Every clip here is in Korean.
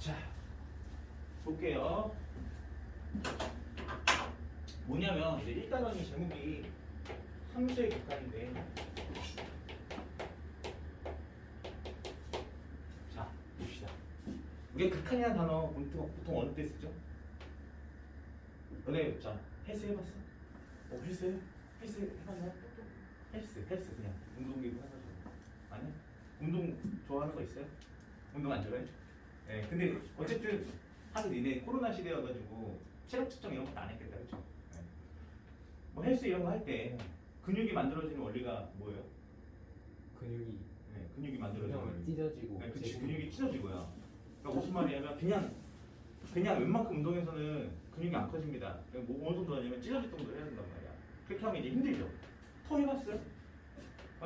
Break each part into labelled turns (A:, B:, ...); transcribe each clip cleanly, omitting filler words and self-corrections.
A: 자, 볼게요. 뭐냐면 이제 일단은 이 제목이 함수의 객관인데, 자 봅시다. 우리가 극한이라는 단어 보통 어느 때 쓰죠? 너네 자 헬스 해봤어? 헬스 해봤나? 헬스 그냥 운동기구 해가지고. 아니? 운동 좋아하는 거 있어요? 운동 안 좋아해? 네, 근데 어쨌든 하긴 니네 코로나 시대여가지고 체력 측정 이런 것도 안 했겠다, 그렇죠? 네. 뭐 헬스 이런 거 할 때 근육이 만들어지는 원리가 뭐예요?
B: 근육이
A: 네, 근육이 만들어지는 원리.
B: 찢어지고.
A: 네, 그치, 근육이 찢어지고요. 그러니까 무슨 말이냐면 그냥 웬만큼 운동해서는 근육이 안 커집니다. 뭐 어느 정도 하냐면 찢어질 정도 해야 된단 말이야. 그렇게 하면 이제 힘들죠. 토 해봤어요?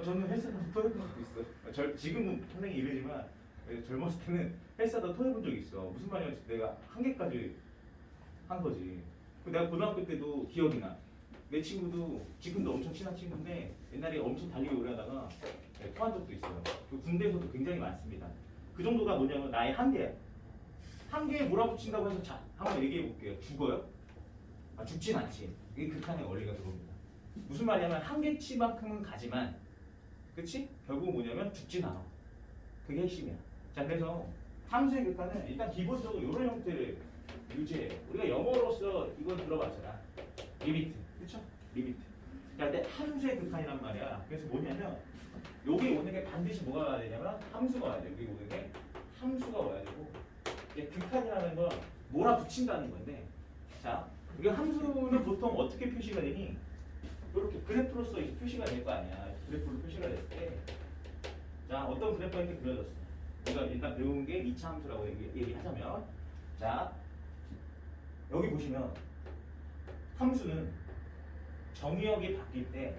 A: 저는 헬스하다 토 해본 적도 있어요. 지금은 선생님이 이러지만 젊었을 때는 헬스하다 토 해본 적이 있어. 무슨 말이냐면 내가 한 개까지 한 거지. 내가 고등학교 때도 기억이 나. 내 친구도 지금도 엄청 친한 친구인데 옛날에 엄청 달리기 오래 하다가 토한 적도 있어요. 군대에서도 굉장히 많습니다. 그 정도가 뭐냐면 나의 한계야. 한계에 몰아붙인다고 해서 자, 한번 얘기해 볼게요. 죽어요? 죽진 않지. 이게 극한의 원리가 그겁니다. 무슨 말이냐면 한계치만큼은 가지만, 그치? 결국 뭐냐면 죽진 않아. 그게 핵심이야. 자, 그래서 함수의 극한은 일단 기본적으로 이런 형태를 유지해요. 우리가 영어로서 이건 들어봤잖아. 리미트, 그렇죠? 리미트. 자, 근데 함수의 극한이란 말이야. 그래서 뭐냐면 여기 오는 게 반드시 뭐가 와야 되냐면 함수가 와야 돼. 여기 오는 게 함수가 와야 되고, 이게 극한이라는 건 몰아붙인다는 건데, 자, 우리가 함수는 보통 어떻게 표시가 되니? 이렇게 그래프로서 이제 표시가 될 거 아니야. 그래프로 표시가 됐을 때, 자, 어떤 그래프가 이렇게 그려졌어. 우리가 일단 배운 게 2차 함수라고 얘기하자면, 자, 여기 보시면 함수는 정의역이 바뀔 때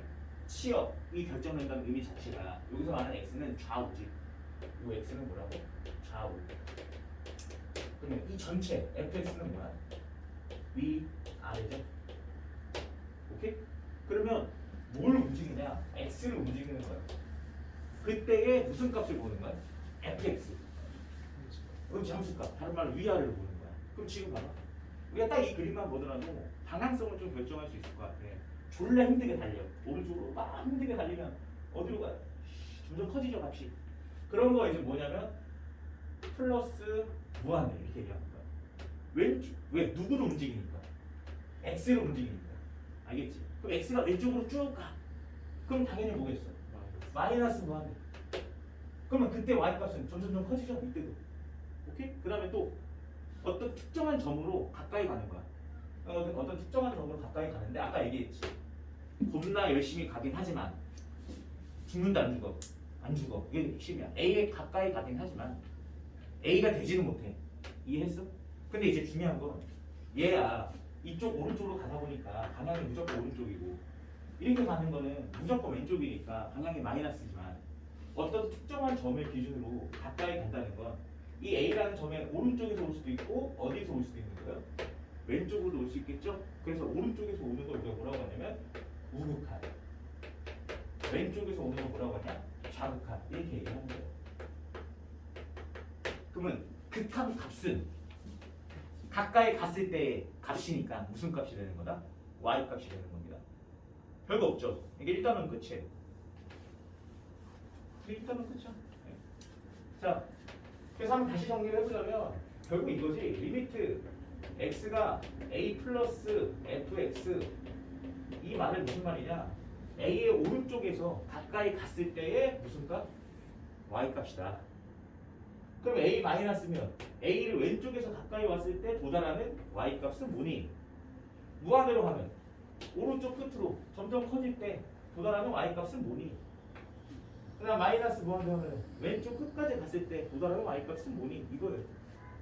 A: 치역이 결정된다는 의미 자체가, 여기서 말하는 x는 좌우지. 이 x는 뭐라고? 좌우. 그러면 이 전체 fx는 뭐야? 위, 아래죠? 오케이? 그러면 뭘 움직이냐? x를 움직이는 거야. 그때에 무슨 값을 보는 거야? fx. 그럼 함수값. 다른 말로 위아래로 보는 거야. 그럼 지금 봐봐. 우리가 딱 이 그림만 보더라도 방향성을 좀 결정할 수 있을 것 같아. 졸라 힘들게 달려. 오른쪽으로 막 힘들게 달리면 어디로 가? 점점 커지죠, 값이. 그런 거 이제 뭐냐면 플러스 무한대 이렇게 얘기하는 거야. 왼쪽, 왜? 누구를 움직이니까? x를 움직이니까. 알겠지? 그럼 x가 왼쪽으로 쭉 가. 그럼 당연히 뭐겠어? 마이너스 무한대. 그러면 그때 y값은 점점 커지죠, 이때도. 오케이? 그 다음에 또 어떤 특정한 점으로 가까이 가는 거야. 어떤 특정한 점으로 가까이 가는데, 아까 얘기했지. 겁나 열심히 가긴 하지만 죽는다, 안 죽어? 안 죽어. 이게 핵심이야. A에 가까이 가긴 하지만 A가 되지는 못해. 이해했어? 근데 이제 중요한 건 얘야 이쪽 오른쪽으로 가다 보니까 방향이 무조건 오른쪽이고, 이렇게 가는 거는 무조건 왼쪽이니까 방향이 마이너스지만, 어떤 특정한 점을 기준으로 가까이 간다는 건 이 A라는 점에 오른쪽에서 올 수도 있고 어디서 올 수도 있는 거예요? 왼쪽으로 올 수 있겠죠? 그래서 오른쪽에서 오는 걸 우리가 뭐라고 하냐면 우극한, 왼쪽에서 오는 걸 뭐라고 하냐? 좌극한, 이렇게 얘기하는 거예요. 그러면 극한 값은 가까이 갔을 때의 값이니까 무슨 값이 되는 거다? y 값이 되는 겁니다. 별거 없죠? 이게 일단은 끝이에요. 일단은 끝이야. 네. 자, 그래서 한번 다시 정리를 해보자면 결국 이거지. 리미트 x가 a 플러스 fx, 이 말은 무슨 말이냐? a의 오른쪽에서 가까이 갔을 때의 무슨 값? y 값이다. 그럼 a 마이너스면 a를 왼쪽에서 가까이 왔을 때 도달하는 y 값은 뭐니? 무한대로 가면 오른쪽 끝으로 점점 커질 때 도달하는 y 값은 뭐니? 그다음 마이너스 무한대로 하면 왼쪽 끝까지 갔을 때 도달하는 y 값은 뭐니? 이거예요.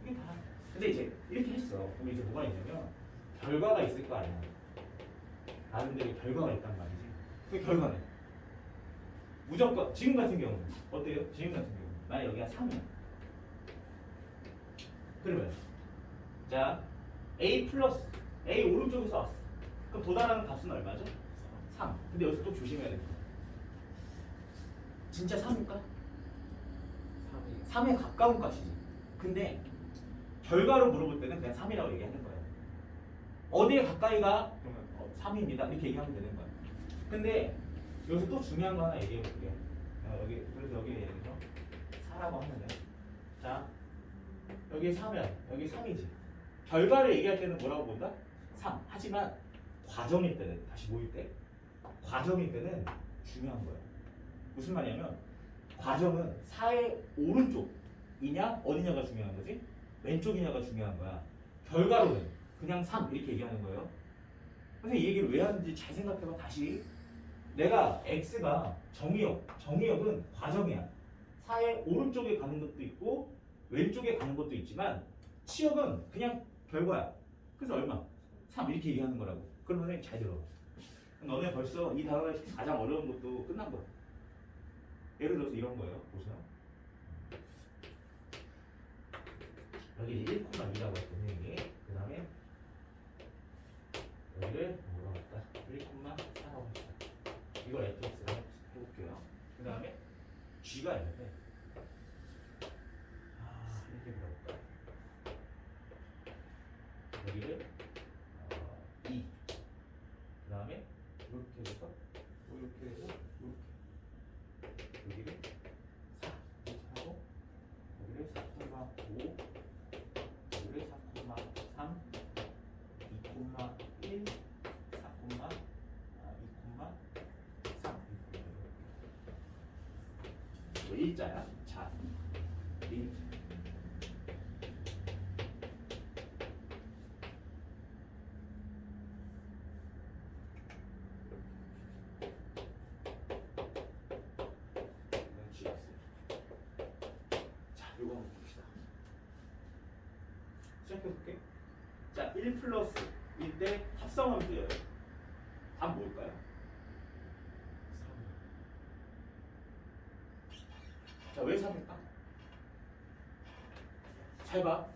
A: 이게 다. 근데 이제 이렇게 했어. 그럼 이제 뭐가 있냐면 결과가 있을 거 아니야. 나름대로 결과가 있단 말이지. 그 결과는 무조건 지금 같은 경우는 어때요? 지금 같은 경우 만약 여기가 3이야. 그러면 자 a 플러스 a 오른쪽에서 왔어. 그럼 도달하는 값은 얼마죠? 3. 근데 여기서 또 조심해야 돼. 진짜 3일까? 3에 가까운 값이지. 근데 결과로 물어볼 때는 그냥 3이라고 얘기하는 거예요. 어디에 가까이가? 그러면 3입니다. 이렇게 얘기하면 되는 거예요. 근데 여기서 또 중요한 거 하나 얘기해 볼게요. 여기 그래서 여기에 예를 들어서 4라고 하면은 자 여기 3이야. 여기 3이지. 결과를 얘기할 때는 뭐라고 본다? 3. 하지만 과정일 때는 다시 모일 때 과정일 때는 중요한 거예요. 무슨 말이냐면 과정은 4의 오른쪽이냐 어디냐가 중요한 거지 왼쪽이냐가 중요한 거야. 결과로는 그냥 3 이렇게 얘기하는 거예요. 선생님 이 얘기를 왜 하는지 잘 생각해봐. 다시 내가 x가 정의역은 과정이야. 4의 오른쪽에 가는 것도 있고 왼쪽에 가는 것도 있지만 치역은 그냥 결과야. 그래서 얼마? 3 이렇게 얘기하는 거라고. 그러면 선생님 잘 들어. 너네 벌써 이 단어에서 가장 어려운 것도 끝난 거야. 예를 들어서 이런 거예요. 보세요. 여기 1,2라고 했던 선생님이 그 다음에 여기를 뭐라고 할까? 1,4라고 했다. 이걸 fx라고 해볼게요. 그 다음에 g가 있는데 이렇게 물어볼까? 여기를 2. 그 다음에 이렇게 해서 이렇게 해서 이렇게 여기를 4 이렇게 하고 여기를 4,5 여기를 4,3 2,1 4,2,3 일자야. 자, 일. 자, 이거 한번 봅시다. 시작해볼게. 자, 1 플러스 1 대 합성함수예요. 답 뭘까요? 3. 자, 왜 3일까? 잘 봐.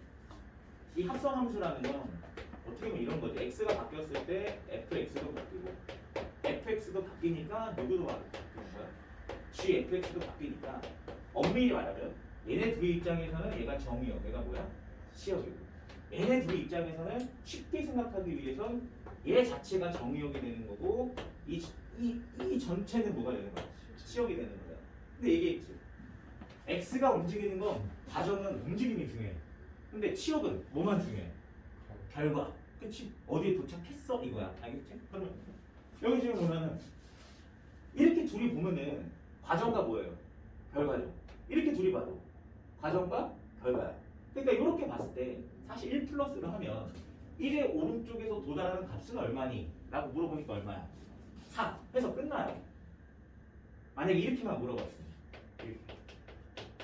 A: 이 합성함수라는 건 어떻게 보면 이런 거지. x가 바뀌었을 때 fx도 바뀌고 fx도 바뀌니까 누구도 바뀌는 거야. gfx도 바뀌니까 엄밀히 말하면 얘네 둘의 입장에서는 얘가 정의역, 얘가 뭐야? 시역이고 얘네 둘의 입장에서는 쉽게 생각하기 위해선 얘 자체가 정의역이 되는 거고 이 전체는 뭐가 되는 거야? 시역이 되는 거야. 근데 얘기했지. x가 움직이는 건 과정은 움직임이 중요해. 근데 치역은 뭐만 중요해? 결과. 그치? 어디에 도착했어? 이거야. 알겠지? 그러면 여기 지금 보면은 이렇게 둘이 보면은 과정과 뭐예요? 결과죠. 이렇게 둘이 봐도 과정과 결과야. 그러니까 이렇게 봤을 때 사실 1 플러스를 하면 1의 오른쪽에서 도달하는 값은 얼마니? 라고 물어보니까 얼마야? 4 해서 끝나요. 만약에 이렇게만 물어봤으면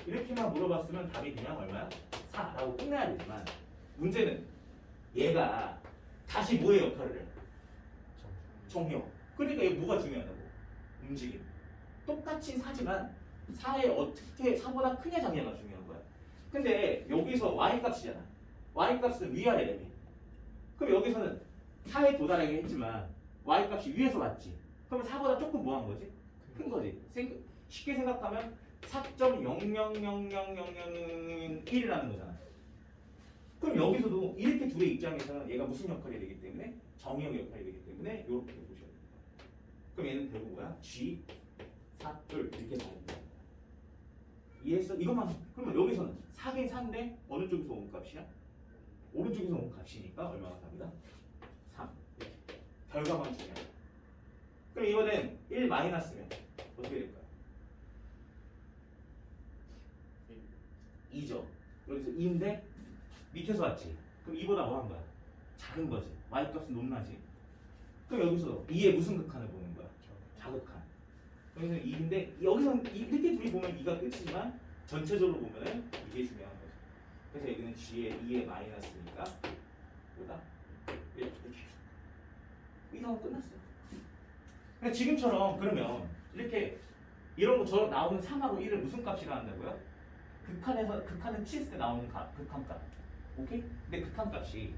A: 이렇게만 물어봤으면 답이 그냥 얼마야? 4라고 끝내야 되지만 문제는 얘가 다시 뭐의 역할을 해? 정역. 그러니까 이게 뭐가 중요하다고? 움직임. 똑같이 4지만 4에 어떻게 4보다 크냐 작냐가 중요한 거야. 근데 여기서 y값이잖아. y값은 위아래래. 그럼 여기서는 4에 도달하게 했지만 y값이 위에서 왔지. 그러면 4보다 조금 뭐 한 거지? 큰 거지. 쉽게 생각하면 4.00000001이라는 거잖아. 그럼 여기서도 이렇게 둘의 입장에서는 얘가 무슨 역할이 되기 때문에 정의역 역할이 되기 때문에 이렇게 보셔야 돼요. 그럼 얘는 결국 뭐야? G 4를 이렇게 봐야 돼. 이해했어? 이것만. 그러면 여기서는 4긴 4인데 어느 쪽에서 온 값이야? 오른쪽에서 온 값이니까 얼마가 답이다? 3. 결과만 중요해. 그럼 이번엔 1 마이너스면 어떻게 될까요? 2죠. 여기서 2인데 밑에서 왔지. 그럼 2보다 뭐 한 거야? 작은 거지. y값은 높나지. 그럼 여기서 2의 무슨 극한을 보는 거야? 자극한. 여기서 2인데 여기서 이렇게 둘이 보면 2가 끝이지만 전체적으로 보면은 이게 중요한 거죠. 그래서 여기는 g의 2의 마이너스니까 뭐다? 이렇게 이 상황 끝났어. 그러니까 지금처럼 그러면 이렇게 이런 거 저 나오는 3하고 1을 무슨 값이라 한다고요? 극한은 치했을 때 나오는 극한값. 오케이? 근데 극한값이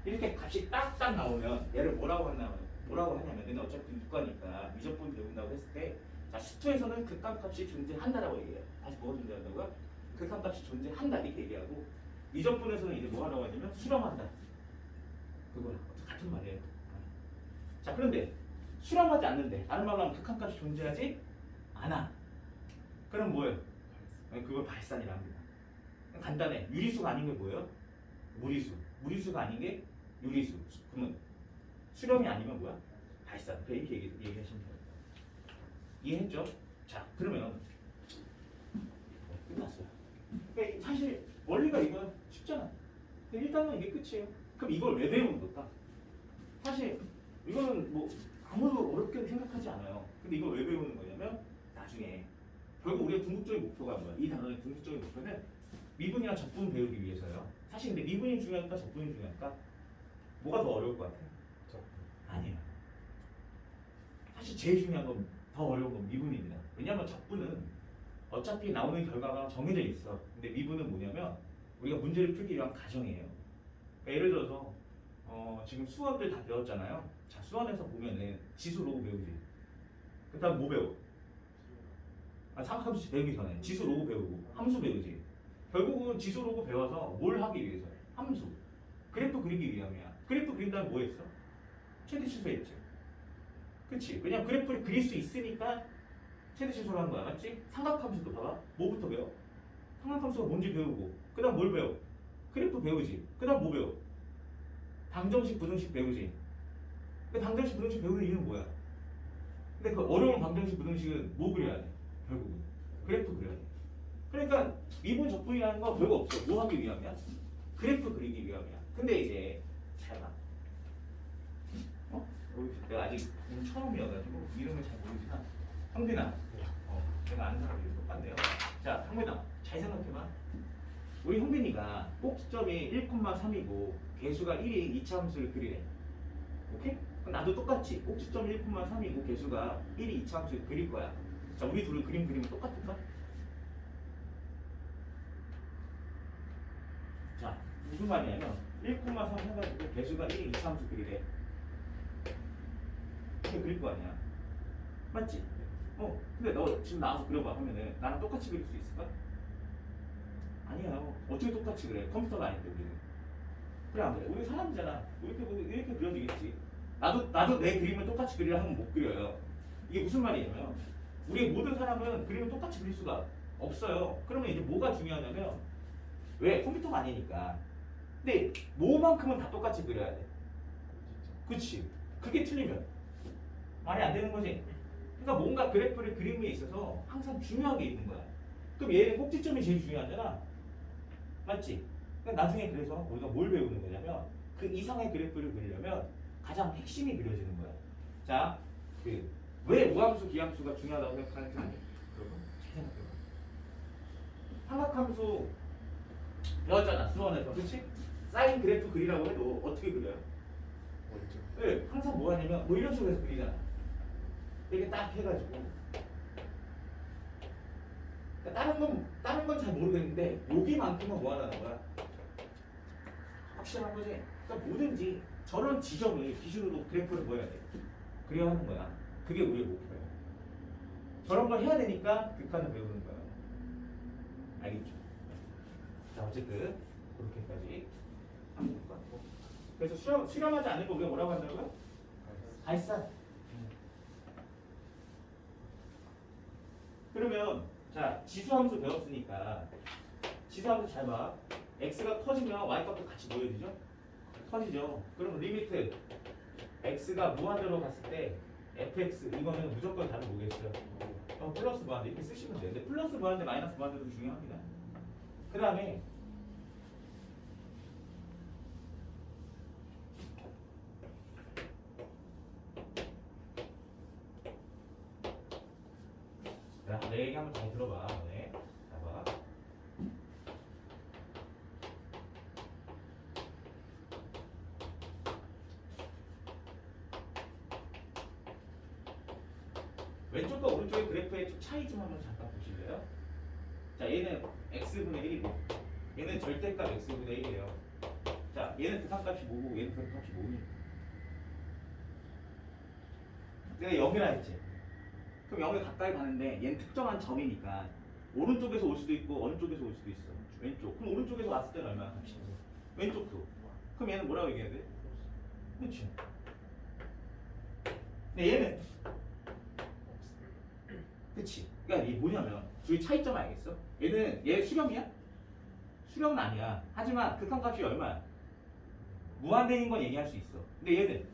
A: 이렇게 값이 딱딱 나오면 얘를 뭐라고 하냐면 얘는 어차피 이과니까 미적분 배운다고 했을 때 자, 수투에서는 극한값이 존재한다라고 얘기해요. 다시 뭐가 존재한다고요? 극한값이 존재한다 이렇게 얘기하고 이전분에서는 이제 뭐 하라고 하냐면 수렴한다. 그거랑 같은 말이에요. 자, 그런데 수렴하지 않는데 다른 말로 하면 극한값이 존재하지 않아. 그럼 뭐예요? 그걸 발산이라 합니다. 간단해. 유리수가 아닌 게 뭐예요? 무리수. 무리수가 아닌 게 유리수. 그러면 수렴이 아니면 뭐야? 발산. 이렇게 얘기하시면 돼요. 이해했죠? 자, 그러면 끝났어요. 그러니까 사실 원리가 이건 쉽잖아. 일단은 이게 끝이에요. 그럼 이걸 왜 배우는 걸까? 사실 이거는 뭐 아무도 어렵게 생각하지 않아요. 근데 이걸 왜 배우는 거냐면 나중에 결국 우리의 궁극적인 목표가 뭐야? 이 단어의 궁극적인 목표는 미분이나 적분 배우기 위해서요. 사실 근데 미분이 중요할까 적분이 중요할까? 뭐가 더 어려울 것 같아? 아니에요. 사실 제일 중요한 건 더 어려운 건 미분입니다. 왜냐하면 적분은 어차피 나오는 결과가 정해져 있어. 근데 미분은 뭐냐면 우리가 문제를 풀기 위한 과정이에요. 그러니까 예를 들어서 지금 수원들 다 배웠잖아요. 자, 수원에서 보면은 지수 로고 배우지. 그다음 뭐 배워? 삼각함수 배우기 전에 지수 로고 배우고 함수 배우지. 결국은 지수 로고 배워서 뭘 하기 위해서야? 함수. 그래프 그리기 위함이야. 그래프 그린 다음에 뭐 했어? 최대 치수했지. 그치? 왜냐면 그래프를 그릴 수 있으니까 최대 치수로 하는 거야. 맞지? 삼각함수도 봐봐. 뭐부터 배워? 삼각함수가 뭔지 배우고 그 다음 뭘 배워? 그래프 배우지. 그 다음 뭐 배워? 방정식, 부등식 배우지. 근데 방정식, 부등식 배우는 이유는 뭐야? 근데 그 어려운 방정식, 부등식은 뭐 그려야 돼? 결국은 그래프 그려야 돼. 그러니까 미분, 적분이라는 거 별거 없어. 뭐 하기 위함이야? 그래프 그리기 위함이야. 근데 이제 잘 봐. 내가 아직 오늘 처음이어가지고 이름을 잘 모르지만 형빈아, 내가 아는 사람이 똑같네요. 자, 형빈아, 잘 생각해봐. 우리 형빈이가 꼭지점이 1,3이고 개수가 1인 2차 함수를 그리래. 오케이? 그럼 나도 똑같이 꼭지점이 1,3이고 개수가 1이 2차 함수를 그릴 거야. 자, 우리 둘은 그리면 똑같을까? 자, 무슨 말이냐면 1,3 해가지고 개수가 1이 2차 함수 그리래. 이렇게 그릴 거 아니야. 맞지? 근데 너 지금 나와서 그려봐 하면은 나랑 똑같이 그릴 수 있을까? 아니야. 어떻게 똑같이 그래? 컴퓨터가 아닌데 우리는. 그래 안 그래? 우리 사람이잖아. 이렇게 그려지겠지. 나도 내 그림을 똑같이 그리려 하면 못 그려요. 이게 무슨 말이냐면 우리 모든 사람은 그림을 똑같이 그릴 수가 없어요. 그러면 이제 뭐가 중요하냐면 왜? 컴퓨터가 아니니까. 근데 뭐만큼은 다 똑같이 그려야 돼. 그치? 그게 틀리면 말이 안 되는 거지. 그러니까 뭔가 그래프를 그림에 있어서 항상 중요한 게 있는 거야. 그럼 얘는 꼭지점이 제일 중요하잖아. 맞지? 그러니까 나중에 그래서 우리가 뭘 배우는 거냐면 그 이상의 그래프를 그리려면 가장 핵심이 그려지는 거야. 자, 왜 무함수, 기함수가 중요하다고 생각하는지 아니? 여러분, 잘 생각해봐. 삼각함수 배웠잖아, 수원에서. 그렇지? 사인 그래프 그리라고 해도 어떻게 그려요? 네, 항상 뭐 하냐면 뭐 이런 식으로 해서 그리잖아. 이렇게 딱 해가지고. 그러니까 다른 건 잘 모르겠는데 여기만큼은 뭐 하는 거야? 확실한 거지. 그러니까 뭐든지 저런 지점을 기준으로 그래프를 뭐 해야 돼? 그려야 하는 거야. 그게 우리의 목표야. 저런 걸 해야 되니까 극한을 배우는 거야. 알겠죠? 자, 어쨌든 그렇게까지 하면 될 것 같고. 그래서 수렴하지 않는 거 우리가 뭐라고 한다고요? 발산. 그러면 자, 지수함수 배웠으니까 지수함수 잘 봐. x가 커지면 y값도 같이 모여지죠? 커지죠. 그럼 리미트 x가 무한대로 갔을 때 fx 이거는 무조건 답이 뭐겠어요? 플러스 무한대 이렇게 쓰시면 돼요. 근데 플러스 무한대 마이너스 무한대도 중요합니다. 그 다음에 내 얘기 한번 잘 들어봐. 네. 봐봐. 왼쪽과 오른쪽의 그래프의 차이 좀 한번 잠깐 보실래요? 자, 얘는 x분의 1이고 얘는 절대값 x분의 1이에요. 자, 얘는 극한값이 뭐고 얘는 극한값이 뭐니? 내가 0이라 했지. 그럼 0에 가까이 가는데 얘는 특정한 점이니까 오른쪽에서 올 수도 있고 어느 쪽에서 올 수도 있어. 왼쪽. 그럼 오른쪽에서 왔을 때는 얼마야? 값이? 왼쪽도. 그럼 얘는 뭐라고 얘기해야 돼? 그렇지. 근데 얘는 그치. 그러니까 이게 뭐냐면 둘이 차이점 알겠어? 얘 수렴이야? 수렴은 아니야. 하지만 극한값이 얼마야? 무한대인 건 얘기할 수 있어. 근데 얘는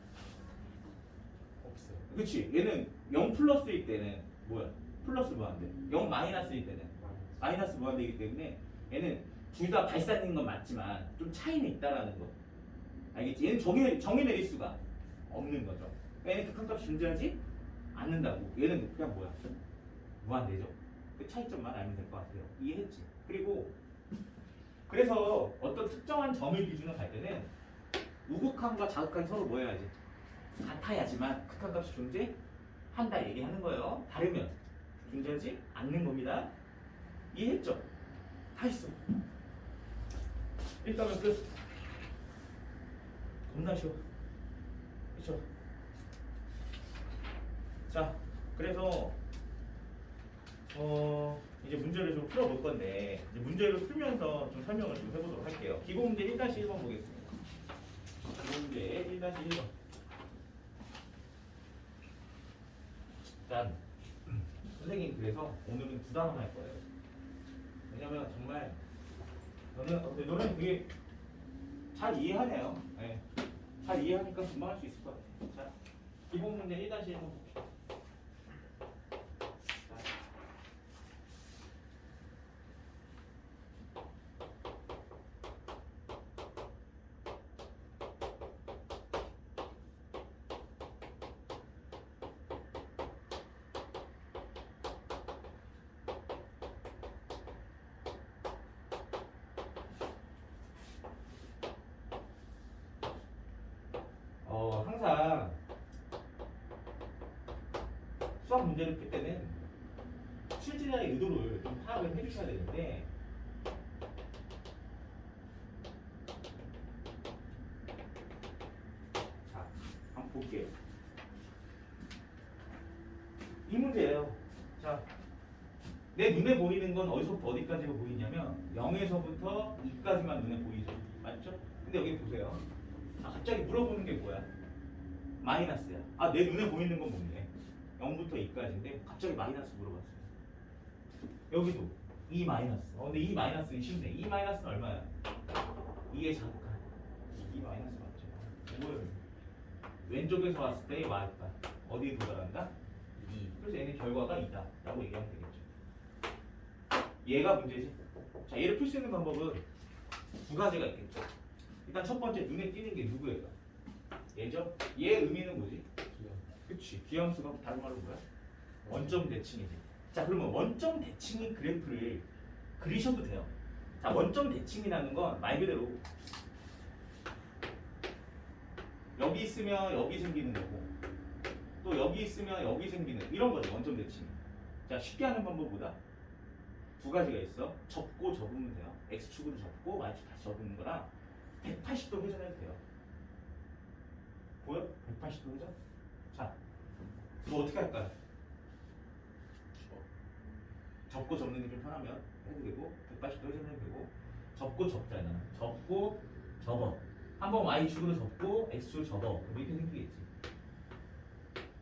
B: 없어요.
A: 그치. 얘는 0 플러스일 때는 뭐야? 플러스 무한대. 0 마이너스일 때는 마이너스 무한대이기 때문에 얘는 둘 다 발산인 건 맞지만 좀 차이는 있다라는 거. 알겠지? 얘는 정의 내릴 수가 없는 거죠. 얘는 극한값이 존재하지 않는다고. 얘는 그냥 뭐야? 무한대죠. 그 차이점만 알면 될 것 같아요. 이해했지? 그리고 그래서 어떤 특정한 점을 기준으로 갈 때는 우극한과 자극한이 서로 뭐 해야지? 같아야지만 극한값이 존재한다 얘기하는 거예요. 다르면 존재하지 않는 겁니다. 이해했죠? 다 했어. 일단은 끝. 겁나 쉬워. 그쵸? 자, 그래서 이제 문제를 좀 풀어볼 건데 이제 문제를 풀면서 좀 설명을 좀 해보도록 할게요. 기본 문제 1-1번 보겠습니다. 기본 문제 1-1번. 일단 선생님 그래서 오늘은 2단원 할 거예요. 왜냐면 정말 너는 되게 잘 이해하네요. 네. 잘 이해하니까 금방 할 수 있을 것 같아요. 자, 기본 문제 1-1번 봅시다. 항상 수학 문제를 풀 때는 출제자의 의도를 좀 파악을 해주셔야 되는데 자, 한번 볼게요. 이 문제예요. 자, 내 눈에 보이는 건 어디서부터 어디까지가 보이냐면 0에서부터 2까지만 눈에 보이죠. 맞죠? 근데 여기 보세요. 갑자기 물어보는 게 뭐야? 마이너스야. 내 눈에 보이는 건 뭔데? 0부터 2까지인데 갑자기 마이너스 물어봤어요. 여기도 2 마이너스. 근데 2 마이너스는 쉽네. 2 마이너스는 얼마야? 2의 자극한. 2 마이너스 맞죠? 이걸 왼쪽에서 왔을 때의 마이너스 어디에 도달한다? 2. 그래서 얘는 결과가 2다 라고 얘기하면 되겠죠. 얘가 문제지. 자, 얘를 풀 수 있는 방법은 2가지가 있겠죠. 일단 첫 번째 눈에 띄는 게 누구예요? 얘죠? 얘 의미는 뭐지? 그치. 기함수가 다른 말로 뭐야? 원점 대칭이지. 자, 그러면 원점 대칭인 그래프를 그리셔도 돼요. 자, 원점 대칭이라는 건 말 그대로 여기 있으면 여기 생기는 거고 또 여기 있으면 여기 생기는 이런 거죠. 원점 대칭. 자, 쉽게 하는 방법보다 2가지가 있어. 접고 접으면 돼요. x축으로 접고 y축 다시 접는 거랑 180도 회전해도 돼요. 보여? 180도 회전? 자, 이거 어떻게 할까요? 접고 접는 게 좀 편하면 해도 되고 180도 회전해도 되고 접고 접잖아. 접고 접어. 한번 y축으로 접고 x축으로 접어. 그럼 이렇게 생기겠지.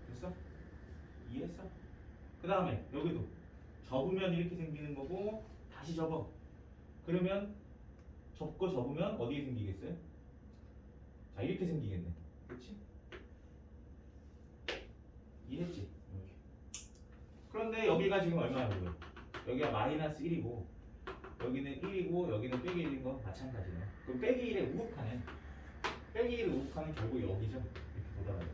A: 됐어? 이해했어? 그 다음에 여기도 접으면 이렇게 생기는 거고 다시 접어. 그러면 접고 접으면 어디에 생기겠어요? 자, 이렇게 생기겠네. 그렇지? 이해했지? 이렇게. 그런데 여기가 지금 얼마야? 그러면? 여기가 마이너스 1이고 여기는 1이고 여기는 빼기 1인 건 마찬가지네. 그럼 빼기 1에 우극하는 빼기 1에 우극하는 결국 여기죠. 이렇게 도달하는.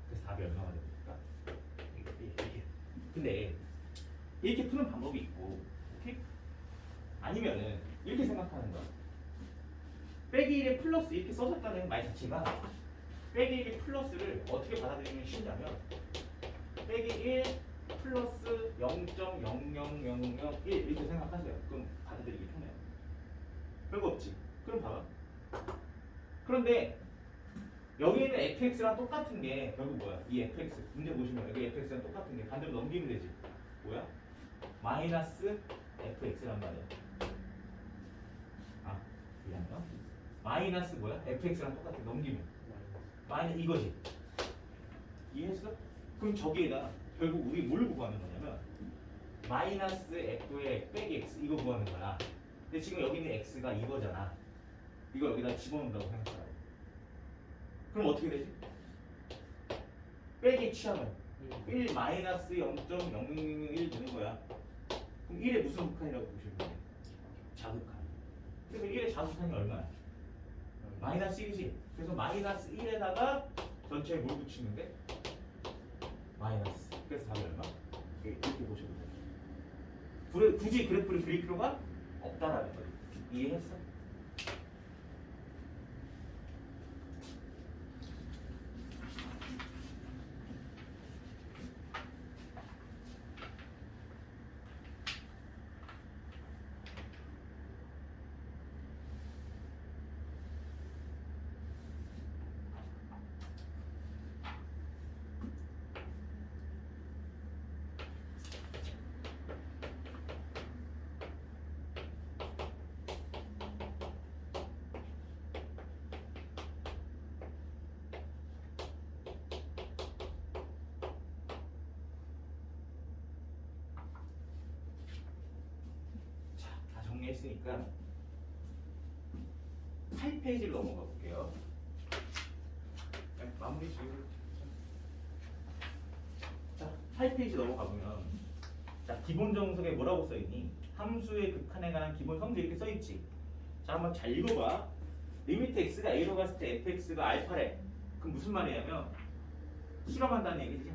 A: 그래서 답이 얼마가 됩니까? 이렇게. 근데 이렇게 푸는 방법이 있고, 오케이? 아니면은 이렇게 생각하는 거야. 빼기 1에 플러스 이렇게 써졌다는 말 자체가 빼기 1의 플러스를 어떻게 받아들이면 쉽냐면 빼기 1 플러스 0.00001 이렇게 생각하세요. 그럼 받아들이기 편해요. 별거 없지. 그럼 봐봐. 그런데 여기 있는 fx랑 똑같은 게 결국 뭐야? 이 fx 문제 보시면 여기 fx랑 똑같은 게 반대로 넘기면 되지. 뭐야? 마이너스 fx란 말이야. 왜냐면 마이너스 뭐야? fx랑 똑같아. 넘기면 마이너스 이거지. 이해했어? 그럼 저기에다 결국 우리 뭘 구하는 거냐면 마이너스 f의 빼기 x 이거 구하는 거야. 근데 지금 여기 있는 x가 이거잖아. 이거 여기다 집어넣는다고 생각하라. 그럼 어떻게 되지? 빼기 취하면 1 마이너스 0.0001 되는 거야. 그럼 1의 무슨 극한이라고 보시면 돼? 자극한. 그래서 1의 자극한이 얼마야? 마이너스 1이지. 그래서 마이너스 1에다가 전체에 뭘 붙이는데? 마이너스. 그래서 답이 얼마? 이렇게 보셔도 돼. 굳이 그래프를 그릴 필요가 없다라는 거지. 이해했어? 다 정리했으니까 8페이지를 넘어가 볼게요. 네, 마무리 지금. 자, 8페이지 넘어가 보면 자, 기본 정석에 뭐라고 써 있니? 함수의 극한에 관한 기본 성질 이렇게 써 있지. 자, 한번 잘 읽어봐. 리미트 x가 a로 갔을 때 fx가 알파래. 그럼 무슨 말이냐면 실험한다는 얘기지.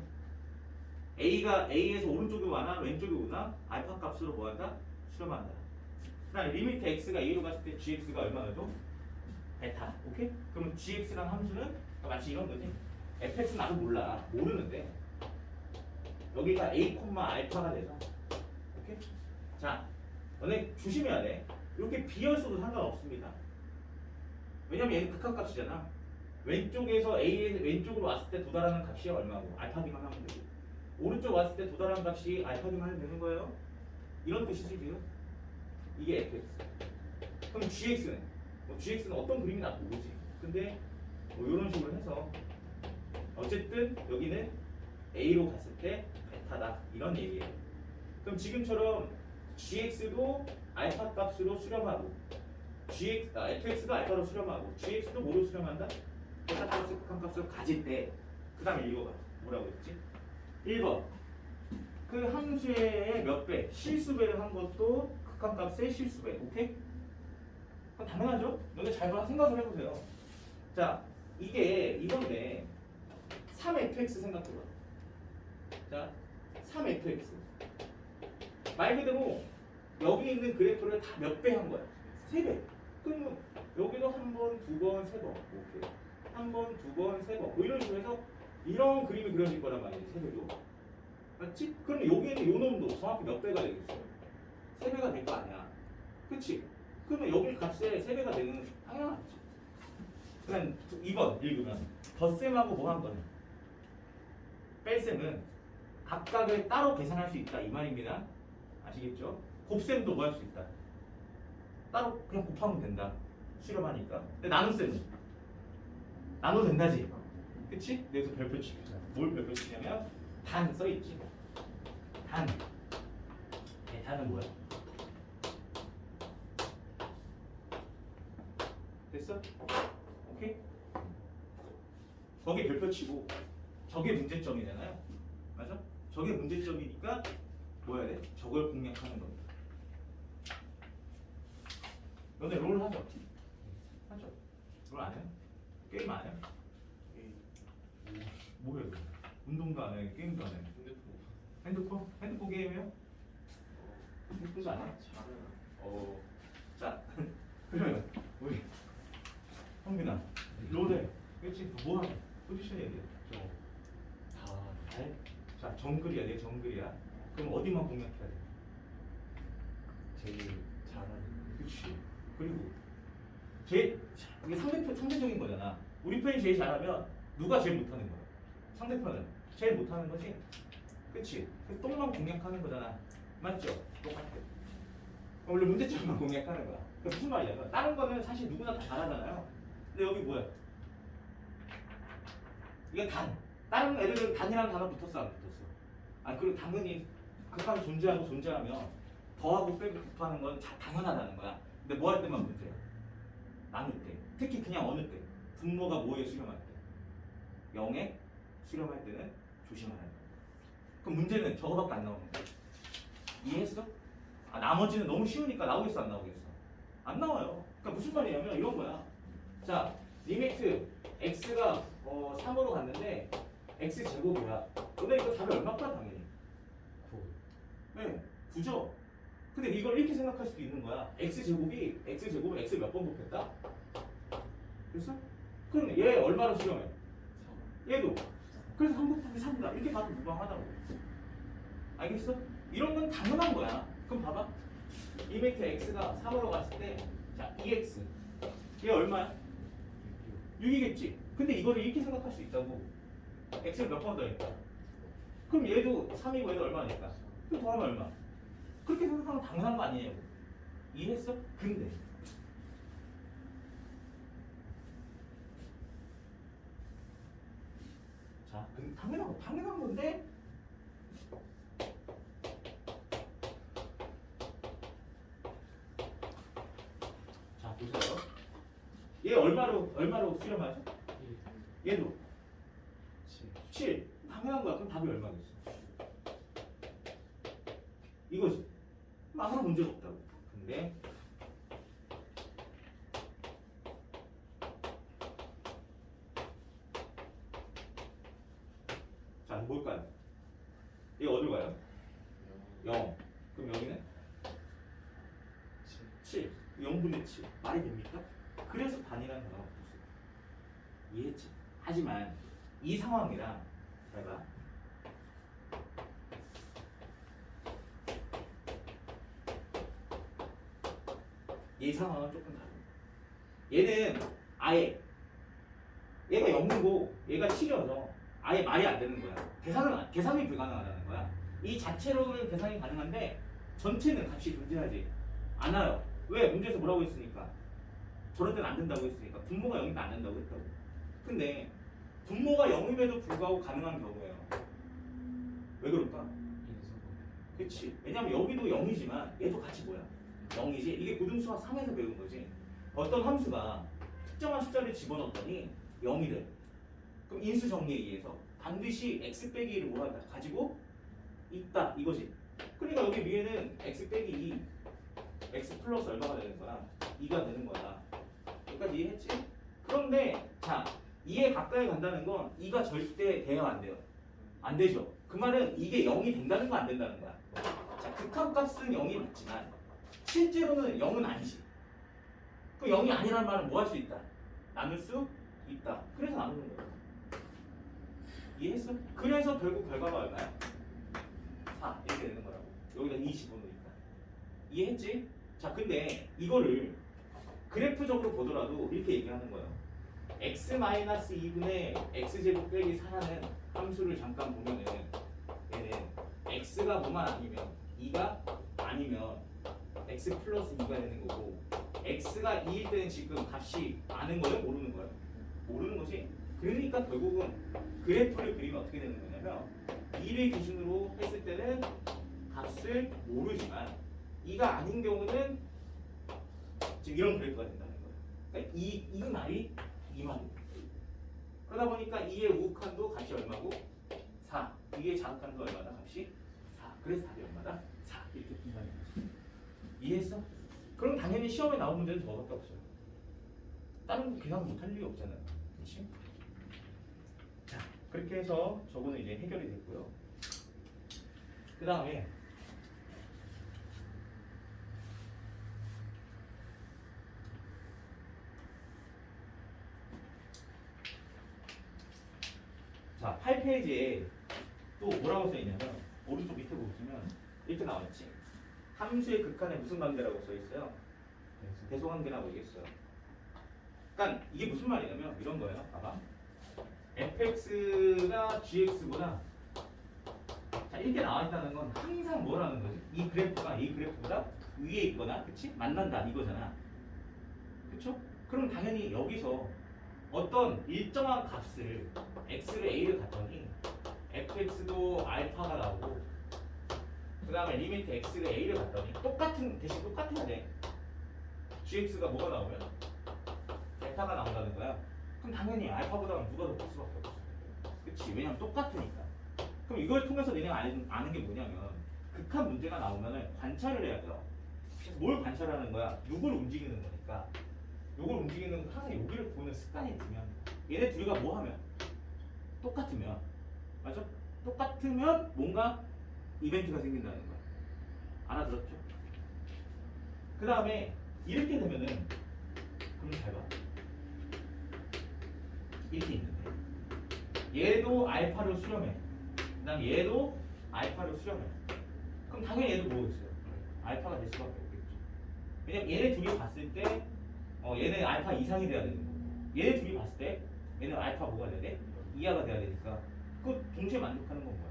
A: a가 a에서 오른쪽에 오나 왼쪽에 오나 알파 값으로 뭐한다? 실험한다. 그다음에 리미트 x가 a로 갔을 때 gx가 얼마나 줘? 베타. 오케이? 그러면 gx랑 함수는 마치 이런 거지. fx 나도 몰라. 모르는데 여기가 a, 알파가 돼서. 오케이? 자, 너네 조심해야 돼. 이렇게 비었어도 상관없습니다. 왜냐면 얘는 극한값이잖아. 왼쪽에서 a에서 왼쪽으로 왔을 때 도달하는 값이 얼마고 알파기만 하면 되고 오른쪽 왔을 때 도달하는 값이 알파기만 하면 되는 거예요. 이런 뜻이지 지금. 이게 fx. 그럼 gx는? gx는 어떤 그림이 나도 모르지. 근데 뭐 이런 식으로 해서 어쨌든 여기는 a로 갔을 때 베타다 이런 얘기예요. 그럼 지금처럼 gx도 알파 값으로 수렴하고 fx가 알파로 수렴하고 gx도 뭐로 수렴한다? 베타 값을 극한값으로 가질 때 그 다음에 읽어봐. 뭐라고 했지? 1번 그 함수의 몇 배? 실수배를 한 것도 극한값의 실수배. 오케이? 그건 당연하죠? 너네 잘 봐. 생각을 해보세요. 자, 이게 이건데 3fx 생각해봐. 자, 3fx 말 그대로 여기 있는 그래프를 다 몇 배 한 거야? 3배. 그럼 여기도 한 번, 두 번, 세 번. 오케이. 한 번, 두 번, 세 번. 뭐 이런 식으로 해서 이런 그림이 그려질 거란 말이지. 3배로. 맞지? 그럼 여기는 요 놈도 정확히 몇 배가 되겠어요? 3배가 될 거 아니야. 그치? 그러면 여기 값에 3배가 되는 당연하지. 그냥 2번 읽으면 덧셈하고 뭐 한 거는? 뺄셈은 각각을 따로 계산할 수 있다 이 말입니다. 아시겠죠? 곱셈도 뭐 할 수 있다. 따로 그냥 곱하면 된다. 수렴하니까. 근데 나눗셈은 나눠도 된다지. 그치? 여기서 별표 치고. 뭘 별표 치냐면 단 써있지. 단. 단은 뭐야? 됐어? 오케이? 거기 별표 치고 저게 문제점이잖아요. 맞아? 저게 문제점이니까 뭐 해야 돼? 저걸 공략하는 겁니다. 너네 롤 하죠? 하죠? 롤 안 해요? 게임 안 해요? 뭐해요? 운동도 안 해, 게임도 안 해. 핸드폰? 핸드폰 게임이요? 핸드폰도 안 해? 자, 그러면 우리 형민아, 롤해. 그렇지? 뭐 하냐? 포지션 얘기해.
B: 달?
A: 자, 정글이야, 내 정글이야. 그럼 어디만 공략해야 돼?
B: 제일 잘하는.
A: 그렇지. 그리고 이게 상대적인 거잖아. 우리 편이 제일 잘하면 누가 제일 못하는 거야? 상대편은 제일 못하는 거지. 그렇지. 그 똥만 공략하는 거잖아. 맞죠? 똑같아. 원래 문제점만 공략하는 거야. 그러니까 무슨 말이냐면 다른 거는 사실 누구나 다 잘하잖아요. 근데 여기 뭐야? 이게 단. 다른 애들은 단이라는 단어 붙었어 안 붙었어? 아 그리고 당연히 극한이 존재하고 존재하면 더하고 빼고 곱하는 건 당연하다는 거야. 근데 뭐 할 때만 문제야? 나눌 때. 특히 그냥 어느 때? 분모가 뭐에 수렴할 때? 0에 수렴할 때는 조심하라는 거야. 그럼 문제는 저거밖에 안 나오는 거야. 이해했어? 아 나머지는 너무 쉬우니까 나오겠어 안 나오겠어? 안 나와요. 그러니까 무슨 말이냐면 이런 거야. 자 리미트 x가 3으로 갔는데 x 제곱이야. 근데 이거 답이 얼마까 당연히?
B: 9.
A: 네, 9죠. 근데 이걸 이렇게 생각할 수도 있는 거야. x 제곱을 x를 몇 번 곱했다? 그래서? 그럼 얘 얼마로 수렴해? 얘도. 그래서 3 곱하기 3이다. 이렇게 봐도 무방하다고. 알겠어? 이런 건 당연한 거야. 그럼 봐봐. 리미트 x가 3으로 갔을 때, 자 2x. 얘 얼마야? 6이겠지. 근데 이거를 이렇게 생각할 수 있다고. x를 몇 번 더했다. 그럼 얘도 3이고 얘도 얼마니까? 그럼 더하면 얼마? 그렇게 생각하면 당연한 거 아니에요? 이해했어? 근데 자, 당연한 건데 자, 보세요. 얘 얼마로 수렴하죠? 얘도 7. 당연한 거야. 그럼 답이 얼마겠어? 이거지. 아무런 문제가 없다고. 근데 자, 뭘까요? 얘 어디로 가요? 0. 그럼 여기는 7. 0분의 7. 말이 됩니까? 그래서 반이라는 단어가 붙었어요. 이해했지? 하지만 이 상황이랑 잘 봐. 이 상황은 조금 다르다. 얘는 아예 얘가 0이고 얘가 7이어서 아예 말이 안 되는 거야. 계산이 불가능하다는 거야. 이 자체로는 계산이 가능한데 전체는 값이 존재하지 않아요. 왜? 문제에서 뭐라고 했으니까 저럴 때는 안 된다고 했으니까 분모가 0이면 안 된다고 했다고. 근데 분모가 0임에도 불구하고 가능한 경우예요. 왜 그럴까? 그렇지. 왜냐면 여기도 0이지만 얘도 같이 뭐야? 0이지. 이게 고등수학 3에서 배운 거지. 어떤 함수가 특정한 숫자를 집어넣었더니 0이 돼. 그럼 인수 정리에 의해서 반드시 x 빼기 1을 뭐하다 가지고 있다 이거지. 그러니까 여기 위에는 x 빼기 2, x 플러스 얼마가 되는 거야? 2가 되는 거야. 여기까지 이해했지? 그런데 자 2에 가까이 간다는 건 2가 절대 돼요 안 돼요? 안 되죠. 그 말은 이게 0이 된다는 거 안 된다는 거야. 자 극한값은 0이 맞지만 실제로는 0은 아니지. 그 0이 아니라는 말은 뭐 할 수 있다? 나눌 수 있다. 그래서 나누는 거야. 이해했어? 그래서 결국 결과가 얼마야? 4 이렇게 되는 거라고. 여기다 2 집어넣으니까. 이해했지? 자 근데 이거를 그래프적으로 보더라도 이렇게 얘기하는 거예요. x-2분의 x제곱 빼기 4라는 함수를 잠깐 보면은 얘는 x가 뭐만 아니면 2가 아니면 x 플러스 2가 되는 거고 x가 2일 때는 지금 값이 아는 거예요? 모르는 거예요? 모르는 거지. 그러니까 결국은 그래프를 그리면 어떻게 되는 거냐면 2를 기준으로 했을 때는 값을 모르지만 2가 아닌 경우는 지금 이런 그래프가 된다는 거예요. 그러니까 이 말이 이 말이에요. 그러다 보니까 2의 우극한도 값이 얼마고? 4. 2의 자극한도 얼마다? 값이 4. 그래서 답이 얼마다? 4. 이렇게 분산된 거지. 이해했어? 그럼 당연히 시험에 나온 문제는 저거밖에 없어요. 다른 거 계산 못할 일이 없잖아요. 그렇지? 자, 그렇게 해서 저거는 이제 해결이 됐고요. 그 다음에 자, 8페이지에 또 뭐라고 써있냐면 오른쪽 밑에 보시면 이렇게 나와있지. 함수의 극한에 무슨 관계라고 써있어요? 대소관계라고 얘기했어요. 그러니까 이게 무슨 말이냐면 이런 거예요. 봐봐. fx가 gx보다 자 이렇게 나와있다는 건 항상 뭐라는 거지? 이 그래프가 이 그래프보다 위에 있거나 그치? 만난다 이거잖아. 그쵸? 그럼 당연히 여기서 어떤 일정한 값을 x를 a를 갔더니 fx도 알파가 나오고 그 다음에 리미트 x를 a를 갔더니 대신 똑같아야 돼. gx가 뭐가 나오면 베타가 나온다는 거야. 그럼 당연히 알파보다는 누가 더 클 수밖에 없어. 그치? 왜냐면 똑같으니까. 그럼 이걸 통해서 니네가 아는 게 뭐냐면 극한 문제가 나오면 관찰을 해야 돼요. 그래서 뭘 관찰하는 거야? 누굴 움직이는 거니까. 요걸 움직이는 거 항상 여기를 보는 습관이 들면 얘네 둘이가 뭐 하면 똑같으면 맞아? 똑같으면 뭔가 이벤트가 생긴다는 거야. 알아들었죠? 그 다음에 이렇게 되면은 그럼 잘 봐. 이렇게 있는데 얘도 알파를 수렴해. 그 다음 얘도 알파를 수렴해. 그럼 당연히 얘도 뭐겠어요? 알파가 될 수밖에 없겠죠. 왜냐면 얘네 둘이 봤을 때 얘는 알파 이상이 돼야 되는 거고 얘네 둘이 봤을 때 얘는 알파 뭐가 돼야 돼? 이하가 돼야 되니까 그거 동시에 만족하는 건 뭐야?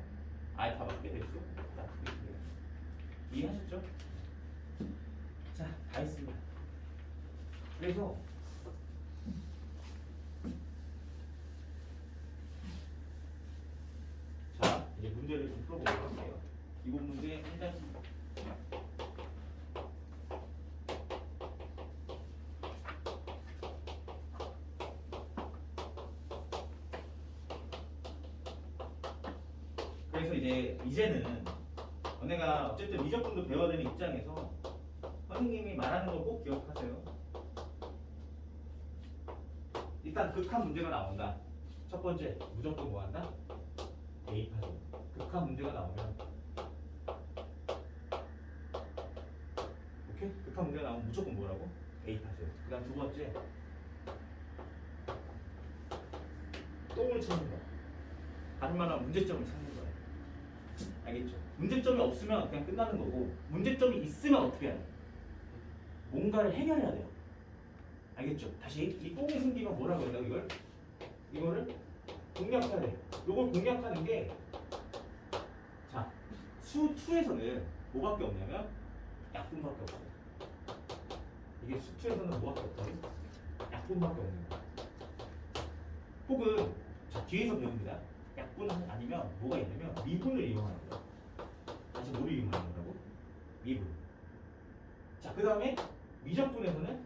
A: 알파밖에 될 수 없다. 이해하셨죠? 자, 다 했습니다. 그래서 자, 이제 문제를 좀 풀어보도록 할게요. 이번 문제 한 장씩. 그래서 이제는 너네가 어쨌든 미적분도 배워야 되는 입장에서 선생님이 말하는 거 꼭 기억하세요. 일단 극한 문제가 나온다. 첫 번째 무조건 뭐 한다? 대입하죠. 극한 문제가 나오면 오케이? 극한 문제가 나오면 무조건 뭐라고? 대입하세요. 그 다음 두 번째 똥을 찾는 거. 다른 말로 문제점을 찾는 거예요. 알겠죠? 문제점이 없으면 그냥 끝나는 거고 문제점이 있으면 어떻게 해야 돼? 뭔가를 해결해야 돼요. 알겠죠? 다시 이 똥이 생기면 뭐라고 해야 돼? 이거를 공략해야 돼. 이걸 공략하는 게 자, 수 2에서는 뭐밖에 없냐면 약분밖에 없어요. 이게 수 2에서는 뭐밖에 없다고? 약분밖에 없는 거야. 혹은 자, 뒤에서 배웁니다. 약분 아니면 뭐가 있냐면 미분을 이용하는 거야. 다시 뭐를 이용하는 거라고? 미분. 자, 그 다음에 미적분에서는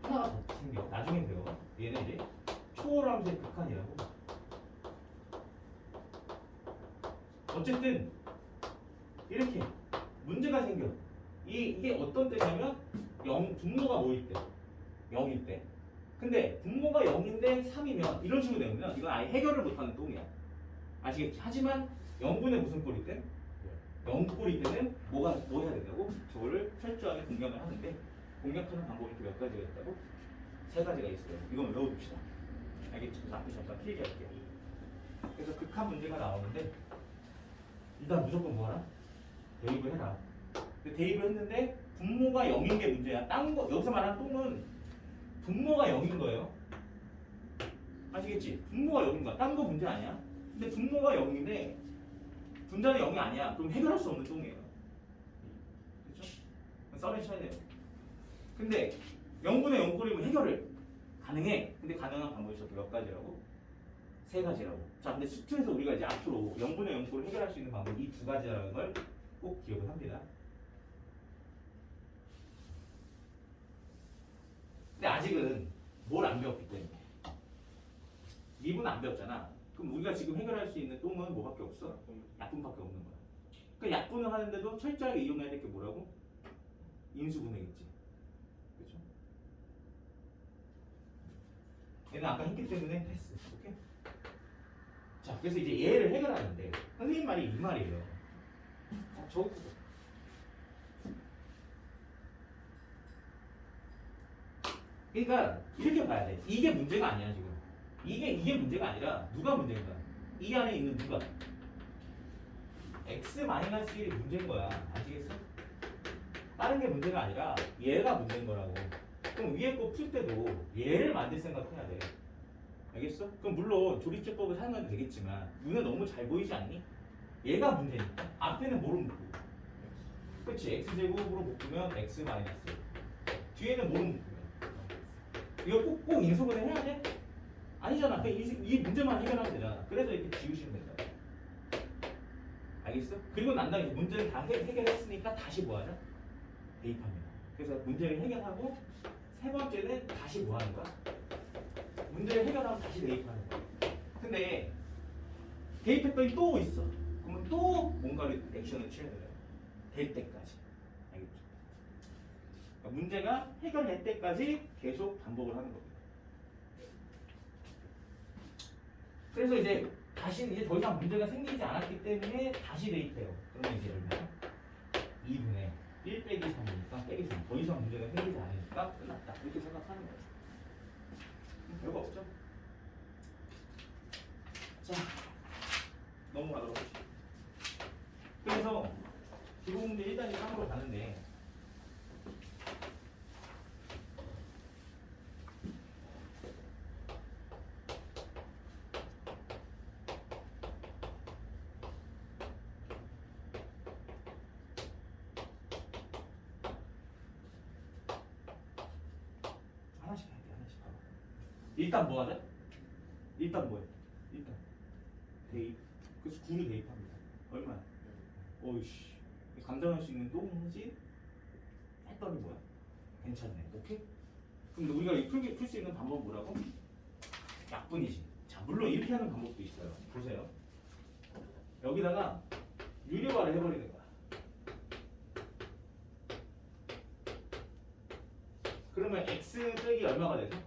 A: 하나가 더 생겨. 나중에 배워. 얘는 이제 초월함수의 극한이라고. 어쨌든 이렇게 문제가 생겨. 이게 어떤 때냐면 분모가 뭐일 때? 0일 때. 근데 분모가 0인데 3이면 이런 식으로 되면 이건 아예 해결을 못하는 똥이야. 아시겠지? 하지만 0분의 무슨 꼴일 때? 0꼴일 때는 뭐 해야 된다고? 저거를 철저하게 공략을 하는데 공략하는 방법이 이렇게 몇 가지가 있다고? 3가지가 있어요. 이건 외워둡시다. 알겠죠? 그래서 앞에 잠깐 필기 할게요. 그래서 극한 문제가 나오는데 일단 무조건 뭐 하라? 대입을 해라. 근데 대입을 했는데 분모가 0인 게 문제야. 여기서 말하는 똥은 분모가 0인 거예요. 아시겠지? 분모가 0인 거야. 딴 거 문제 아니야. 근데 분모가 0인데 분자는 0이 아니야. 그럼 해결할 수 없는 똥이에요. 그렇죠? 썰을 쳐야 돼요. 근데 0분의 0꼴이면 해결을 가능해. 근데 가능한 방법이 저렇게 몇 가지라고? 3가지라고. 자, 근데 수투에서 우리가 이제 앞으로 0분의 0꼴을 해결할 수 있는 방법이 이 2가지라는 걸 꼭 기억을 합니다. 근데 아직은 뭘 안 배웠기 때문에 미분 안 배웠잖아. 그럼 우리가 지금 해결할 수 있는 똥은 뭐밖에 없어? 약분밖에 없는 거야. 그러니까 약분을 하는데도 철저하게 이용해야 될 게 뭐라고? 인수분해겠지. 그렇죠? 얘는 아까 했기 때문에 패스. 오케이? 자, 그래서 이제 얘를 해결하는데 선생님 말이 이 말이에요. 저거 그러니까 이렇게 봐야 돼. 이게 문제가 아니야 지금. 이게 문제가 아니라 누가 문제인가? 이 안에 있는 누가? x-1이 문제인 거야. 아시겠어? 다른 게 문제가 아니라 얘가 문제인 거라고. 그럼 위에 거 풀 때도 얘를 만들 생각해야 돼. 알겠어? 그럼 물론 조립제법을 사용해도 되겠지만 눈에 너무 잘 보이지 않니? 얘가 문제니까. 앞에는 뭐로 묶고? 그렇지. x제곱으로 묶으면 x-. 뒤에는 모르는 부분이야. 이거 꼭 인수분해 해야 돼? 아니잖아. 그냥 이 문제만 해결하면 되잖아. 그래서 이렇게 지우시면 된다. 알겠어? 그리고 난 다음에 문제를 다 해결했으니까 다시 뭐 하자? 대입합니다. 그래서 문제를 해결하고 세 번째는 다시 뭐 하는 거야? 문제를 해결하면 다시 대입하는 거야. 근데 대입했더니 또 있어. 그러면 또 뭔가를 액션을 취해야 돼요. 될 때까지. 알겠죠? 그러니까 문제가 해결될 때까지 계속 반복을 하는 겁니다. 그래서 이제 다시 이제 더 이상 문제가 생기지 않았기 때문에 다시 대입해요. 그러면 이제 얼마야? 2분의 1 빼기 3이니까 빼기 3. 더 이상 문제가 생기지 않으니까 끝났다. 이렇게 생각하는 거예요. 별거 없죠? 자, 넘어가도록 하죠. 그래서 기본 문제 1단계 3으로 가는데 하나씩 해야 돼, 하나씩. 일단 뭐 하자? 일단 뭐해? 일단 대입. 그래서 9를 대입합니다. 얼마야? 어이씨. 감당할 수 있는 똥이지? 했더니 뭐야? 괜찮네. 오케이? 그럼 우리가 풀 수 있는 방법은 뭐라고? 약분이지. 자, 물론 이렇게 하는 방법도 있어요. 보세요. 여기다가 유료화를 해버리는 거야. 그러면 x 빼기 얼마가 되죠?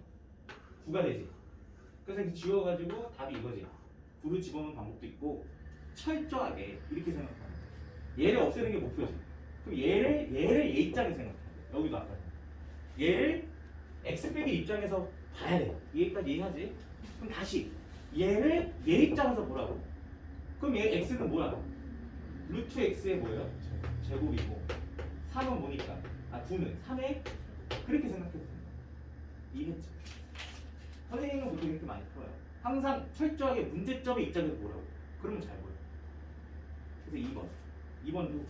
A: 9가 되지. 그래서 이렇게 지워가지고 답이 이거지. 9를 집어넣는 방법도 있고 철저하게 이렇게 생각하는 거야. 얘를 없애는 게 목표지. 그럼 얘를 얘 입장에서 생각해. 여기도 아까 얘를 x 빼기 입장에서 봐야 돼. 얘까지 이해하지? 그럼 다시 얘를 얘 입장에서 보라고. 그럼 얘 x는 뭐야? 루트 x의 뭐예요? 제곱이고 3은 뭐니까? 9는 3의 그렇게 생각해도 된다. 이해했죠? 선생님은 보통 이렇게 많이 풀어요. 항상 철저하게 문제점의 입장에서 보라고. 그러면 잘 보여. 그래서 2번. 2번도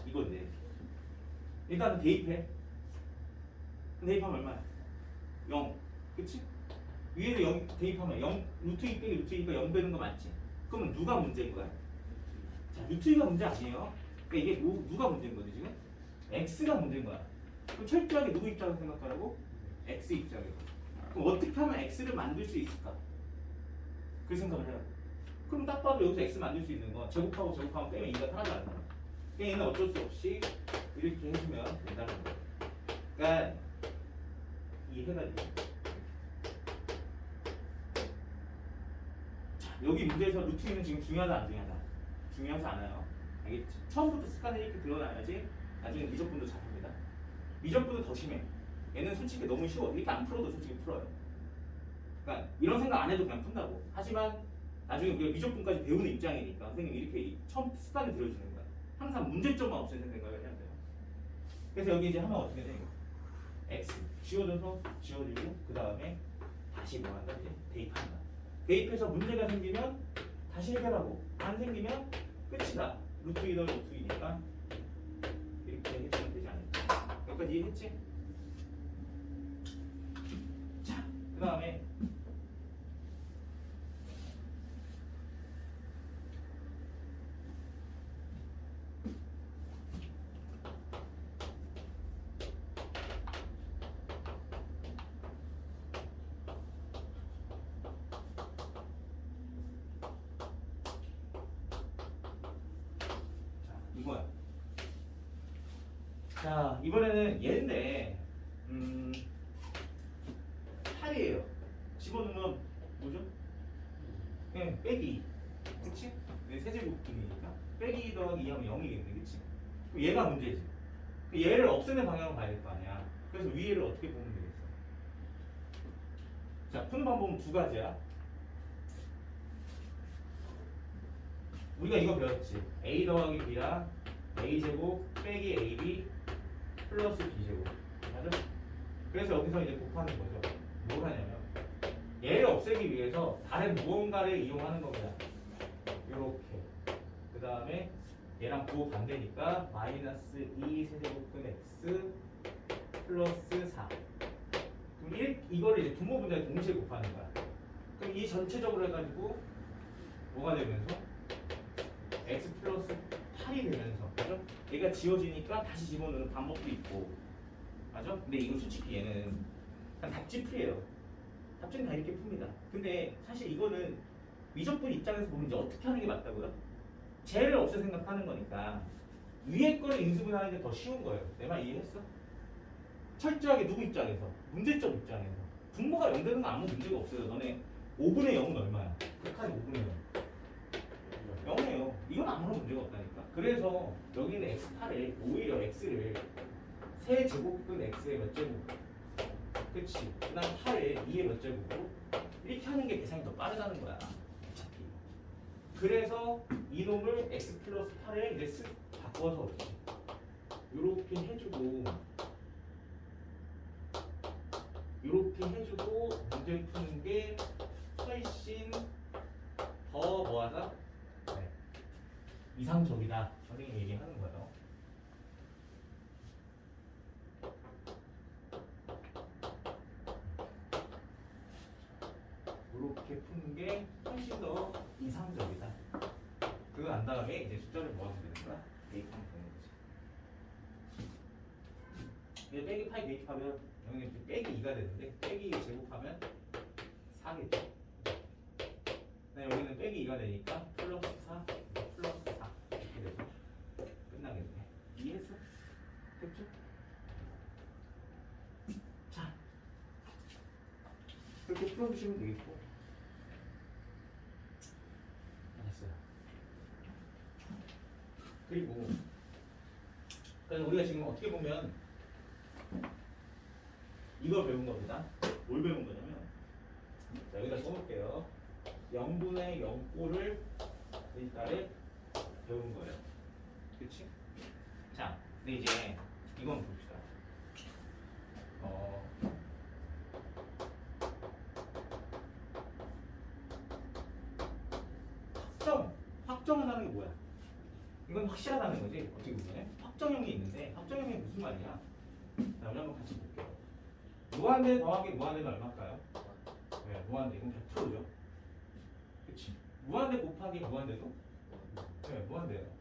A: 이건데 일단은 대입해. 대입하면 얼마야? 0. 그치? 위에도 0 대입하면 0 루트 2 빼기 루트 2가 0 되는 거 맞지? 그러면 누가 문제인 거야? 자, 루트 2가 문제 아니에요. 그러니까 이게 누가 문제인 거지 지금? x가 문제인 거야. 그럼 철저하게 누구 입장에서 생각하라고? x 입장에서. 그럼 어떻게 하면 x를 만들 수 있을까? 그 생각을 해야 돼. 그럼 딱 봐도 여기서 x 만들 수 있는 거 제곱하고 제곱하면 빼면 2가 사라져야 돼. 그러니까 얘는 어쩔 수 없이 이렇게 해주면 된다는 거야. 그러니까 이해가지고. 자, 여기 문제에서 루트 2는 지금 중요하다 안 중요하다? 중요하지 않아요. 알겠지? 처음부터 습관이 이렇게 드러나야지 나중에 미적분도 잘합니다. 미적분은 더 심해. 얘는 솔직히 너무 쉬워. 이렇게 안 풀어도 솔직히 풀어요. 그러니까 이런 생각 안 해도 그냥 푼다고. 하지만 나중에 우리가 미적분까지 배우는 입장이니까 선생님이 이렇게 처음 습관을 들여주는 거야. 항상 문제점만 없애는 생각을 해야 돼요. 그래서 여기 이제 하면 어떻게 돼? x 지워져서 지워지고 그 다음에 다시 뭐 한다? 이제 대입한다. 대입해서 문제가 생기면 다시 해결하고 안 생기면 끝이다. 루트 2 더하기 루트 2니까 이렇게 해주면 되지 않을까? 여기까지 이해했지? 자, 그 다음에 이거야. 자, 이번에는 얘인데 8이에요. 집어넣으면 뭐죠? 네, 빼기. 그치? 네, 세제곱분이니까 빼기 더하기 2 하면 0이겠네. 그치? 그럼 얘가 문제지. 얘를 없애는 방향으로 가야 될 거 아니야. 그래서 위에를 어떻게 보면 되겠어? 자, 푸는 방법은 두 가지야. 우리가 이거 배웠지. a 더하기 b랑 a제곱 빼기 ab 플러스 b제곱. 맞아? 그래서 여기서 이제 곱하는 거죠. 뭘 하냐면 얘를 없애기 위해서 다른 무언가를 이용하는 겁니다. 요렇게. 그 다음에 얘랑 부호 반대니까 마이너스 2 세제곱근 x 플러스 4. 그럼 이거를 이제 분모 분자에 동시에 곱하는 거야. 그럼 이 전체적으로 해가지고 뭐가 되면서 x 플러스 8이 되면서, 그죠? 얘가 지워지니까 다시 집어넣는 방법도 있고, 맞아? 근데 이거 솔직히 얘는 그냥 답지풀이에요. 답지는 다 이렇게 풉니다. 근데 사실 이거는 미적분 입장에서 보면 이제 어떻게 하는 게 맞다고요? 쟤를 없애 생각하는 거니까 위에 거를 인수분해하는 게 더 쉬운 거예요. 내 말 이해했어? 철저하게 누구 입장에서? 문제점 입장에서. 분모가 0 되는 건 아무 문제가 없어요. 너네 5분의 0은 얼마야? 극한이 5분의 0. 0이에요. 이건 아무런 문제가 없다니까. 그래서 여기는 x8을 오히려 x를 세 제곱근 x의 몇 제곱? 그치. 그 다음 8에 2의 몇 제곱으로 이렇게 하는 게 계산이 더 빠르다는 거야. 어차피. 그래서 이놈을 x 플러스 8에 이제 바꿔서 어떻게 요렇게 해주고 문제 푸는 게 훨씬 더 뭐하다? 네. 이상적이다. 선생님이 얘기하는 거예요. 이렇게 푸는 게 훨씬 더 이상적이다. 그거 안 다음에 이제 숫자를 모아서 되는 거야. 대입하면 되는 거지. 이제 빼기 파이 대입하면 여기 빼기 2가 되는데 빼기 2 제곱하면 4겠죠. 네, 여기는 빼기 2가 되니까 플러스 4 플러스 4 이렇게 되고 끝나겠네. 이해했어? 됐죠? 자, 그렇게 풀어주시면 되겠고. 알았어요. 그리고 그래서 우리가 지금 어떻게 보면 이걸 배운 겁니다. 뭘 배운 거냐면, 자, 여기다 써볼게요. 0분의 0꼴을 일단에 배운 거예요. 그치? 자, 근데 이제 이건 봅시다. 확정을 하는 게 뭐야? 이건 확실하다는 거지. 어떻게 보면 확정형이 있는데 확정형이 무슨 말이야? 자, 우리 한번 같이 볼게요. 무한대 더하기 무한대는 얼마일까요? 네, 무한대 이건 100%죠. 그치? 무한대 곱하기 무한대도? 네, 무한대예요.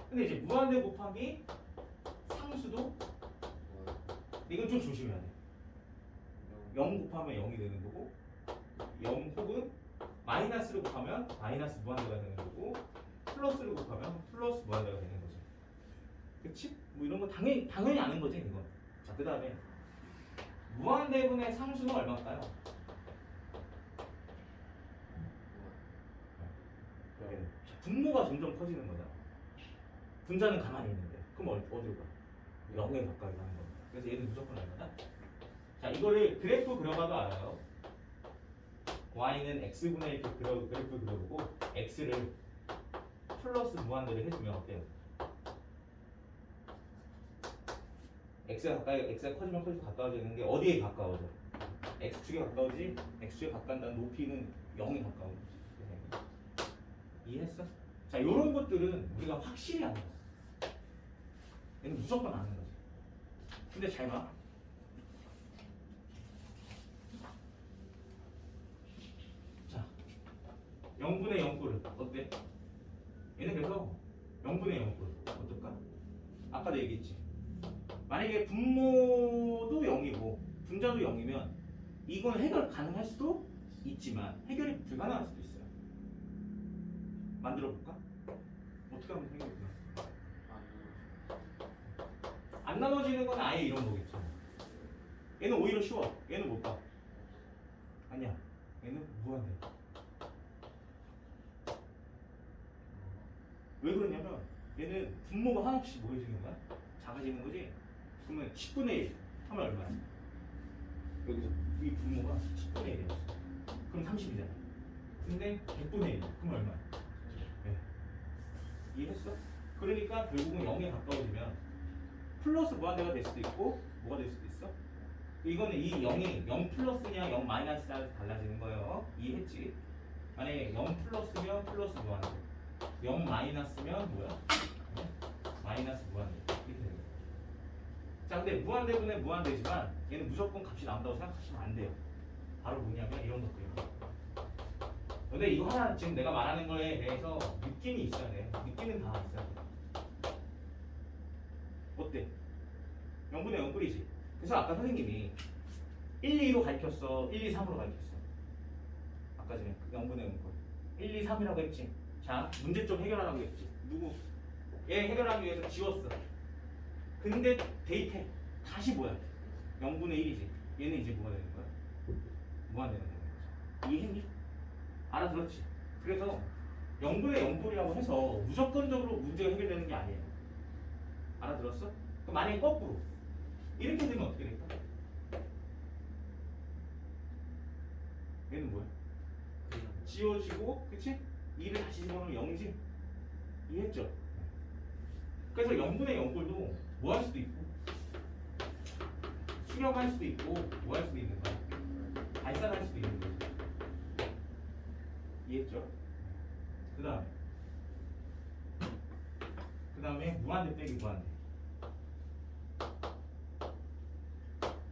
A: 근데 이제 무한대 곱하기 상수도 이건 좀 조심해야 돼. 0 곱하면 0이 되는 거고 0 혹은 마이너스로 곱하면 마이너스 무한대가 되는 거고 플러스로 곱하면 플러스 무한대가 되는 거죠. 그치? 뭐 이런 거 당연히 아는 거지 이거. 자, 그 다음에 무한대분의 상수는 얼마일까요? 여기는 분모가 점점 커지는 거잖아. 분자는 가만히 있는데 그럼 어디로 가? 0에 가까이 가는 겁니다. 그래서 얘는 무조건 얼마다? 자, 이거를 그래프 그려봐도 알아요. y는 x분의 1 그래프 그려보고 x를 플러스 무한대를 해주면 어때요? x가 커지면 커질수록 가까워지는 게 어디에 가까워져? x축에 가까워지지? x축에 가까운다는 높이는 0에 가까운 거지. 이해했어? 자, 요런 것들은 우리가 확실히 아는 거야. 얘는 무조건 아는 거지. 근데 잘 봐. 자, 0분의 0꼴은 어때? 얘는 그래서 0분의 0꼴 어떨까? 아까도 얘기했지. 만약에 분모도 0이고 분자도 0이면 이건 해결 가능할 수도 있지만 해결이 불가능할 수도 있어요. 만들어 볼까? 어떻게 하면 해결이 불가능할까? 안 나눠지는 건 아예 이런 거겠죠. 얘는 오히려 쉬워. 얘는 못 봐. 아니야. 얘는 무한대. 왜 그러냐면 얘는 분모가 하나씩 모여지는 거야. 작아지는 거지. 그러면 10분의 1 하면 얼마야? 여기서 이 분모가 10분의 1이야. 그럼 30이잖아. 근데 100분의 1 그럼 얼마야? 네. 이해했어? 그러니까 결국은 0에 가까워지면 플러스 무한대가 될 수도 있고 뭐가 될 수도 있어? 이거는 이 0이 0 플러스냐 0 마이너스냐에 달라지는 거예요. 이해했지? 만약에 0 플러스면 플러스 무한대, 0 마이너스면 뭐야? 네? 마이너스 무한대. 이렇게 되는 거예요. 자, 근데 무한대분의 무한대지만 얘는 무조건 값이 나온다고 생각하시면 안 돼요. 바로 뭐냐면 이런 것들이에요. 근데 이거 하나 지금 내가 말하는 거에 대해서 느낌이 있어야 돼. 느낌은 다 있어야 돼. 어때? 0분의 0 꿀이지. 그래서 아까 선생님이 1, 2로 가르쳤어. 1, 2, 3으로 가르쳤어. 아까 전에 0분의 0 꿀. 1, 2, 3이라고 했지. 자, 문제 좀 해결하라고 했지. 누구? 얘 해결하기 위해서 지웠어. 근데 대입해. 다시 뭐야? 0분의 1이지. 얘는 이제 뭐가 되는 거야? 무한대가 되는 거죠. 이해했니? 알아들었지? 그래서 0분의 0꼴이라고 해서 무조건적으로 문제가 해결되는 게 아니에요. 알아들었어? 그럼 만약에 거꾸로 이렇게 되면 어떻게 될까? 얘는 뭐야? 지워지고, 그치? 2를 다시 집어넣으면 0이지? 이해했죠? 그래서 0분의 0꼴도 뭐 할 수도 있고 수렴할 수도 있고 뭐 할 수도 있는 거야? 발산할 수도 있는 거지. 이해했죠? 그 다음에 무한대 빼기 무한대.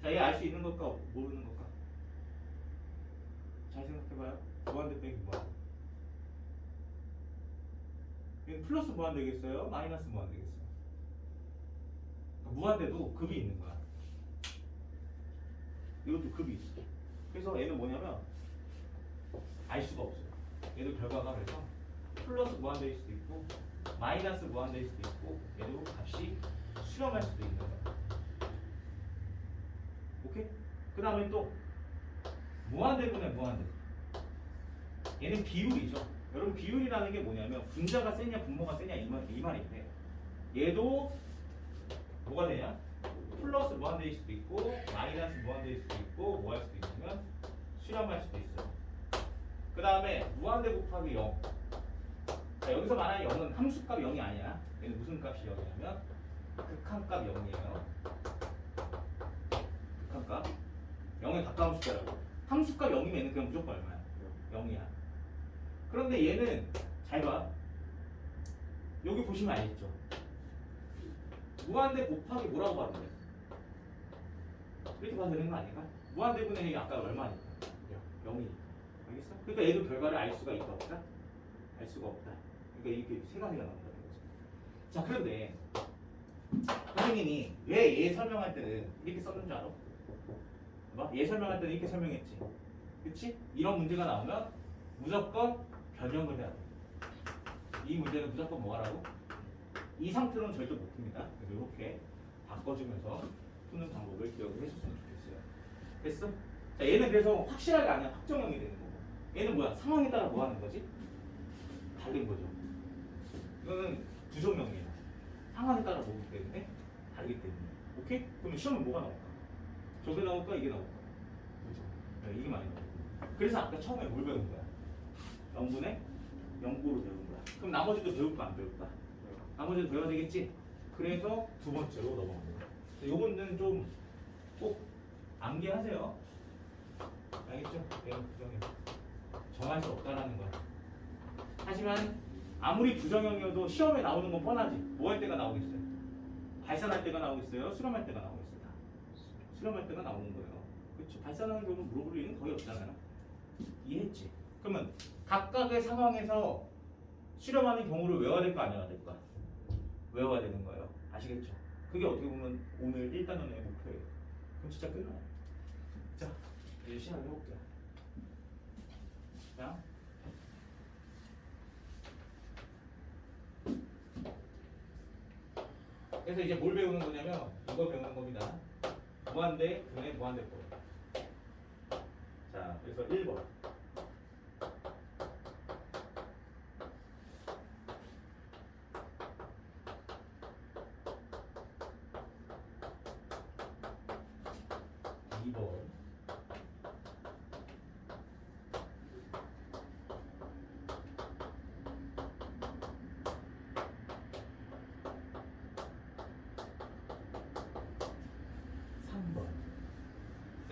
A: 자, 얘 알 수 있는 것과 모르는 것과 잘 생각해봐요. 무한대 빼기 무한대. 얘는 플러스 무한대 되겠어요? 마이너스 무한대 되겠어요? 무한대도 급이 있는 거야. 이것도 급이 있어. 그래서 얘는 뭐냐면 알 수가 없어요. 얘도 결과가 그래서 플러스 무한대일 수도 있고 마이너스 무한대일 수도 있고 얘도 값이 수렴할 수도 있는 거야. 오케이? 그 다음에 또 무한대분의 무한대. 얘는 비율이죠. 여러분 비율이라는 게 뭐냐면 분자가 세냐 분모가 세냐 이 말인데 얘도 뭐가 되냐? 플러스 무한대일 수도 있고 마이너스 무한대일 수도 있고 뭐 할 수도 있으면 수렴할 수도 있어요. 그 다음에 무한대 곱하기 0. 자, 여기서 말하는 0은 함수값 0이 아니야. 얘는 무슨 값이 0이냐면 극한값 0이에요. 극한값 0에 가까운 숫자라고. 함수값 0이면 얘는 그냥 무조건 얼마야? 0이야. 그런데 얘는 잘 봐. 여기 보시면 알겠죠? 무한대 곱하기 뭐라고 봤는데? 이렇게 봐도 되는 거 아닌가? 무한대분의 아까 얼마니까? 0이. 알겠어? 그러니까 얘도 결과를 알 수가 있다 없다? 알 수가 없다. 그러니까 이렇게 세 가지가 나온다는 거지. 자, 그런데 선생님이 왜 얘 설명할 때는 이렇게 썼는 줄 알아? 봐? 얘 설명할 때는 이렇게 설명했지. 그치? 이런 문제가 나오면 무조건 변형을 해야 돼. 이 문제는 무조건 뭐 하라고? 이 상태로는 절대 못 풉니다. 그래서 이렇게 바꿔주면서 푸는 방법을 기억을 해줬으면 좋겠어요. 됐어? 자, 얘는 그래서 확실하게 아니야. 확정형이 되는 거고. 얘는 뭐야? 상황에 따라 뭐 하는 거지? 다른 거죠. 이거는 부정형이에요. 상황에 따라 보기 때문에 다르기 때문에. 오케이? 그럼 시험은 뭐가 나올까? 저게 나올까? 이게 나올까? 그죠? 네, 이게 많이 나오고. 그래서 아까 처음에 뭘 배운 거야? 0분의 0고를 배운 거야. 그럼 나머지도 배울까 안 배울까? 나머지도 배워야 되겠지? 그래서 두 번째로 넘어갑니다. 요거는 좀 꼭 암기하세요. 알겠죠? 내가 부정형. 정할 수 없다라는 거야. 하지만 아무리 부정형이어도 시험에 나오는 건 뻔하지. 뭐 할 때가 나오겠어요? 발산할 때가 나오겠어요? 수렴할 때가 나오겠어요? 수렴할 때가 나오는 거예요. 그렇죠? 발산하는 경우는 물어볼 일은 거의 없잖아요. 이해했지? 그러면 각각의 상황에서 수렴하는 경우를 외워야 될까 안 외워야 될까? 외워야 되는 거예요. 아시겠죠? 그게 어떻게 보면 오늘 1단원의 목표예요. 그럼 진짜 끝나요. 자, 이제 시작을 해볼게요. 자, 그래서 이제 뭘 배우는 거냐면 이거 배우는 겁니다. 무한대, 분의 무한대법. 자, 그래서 1번.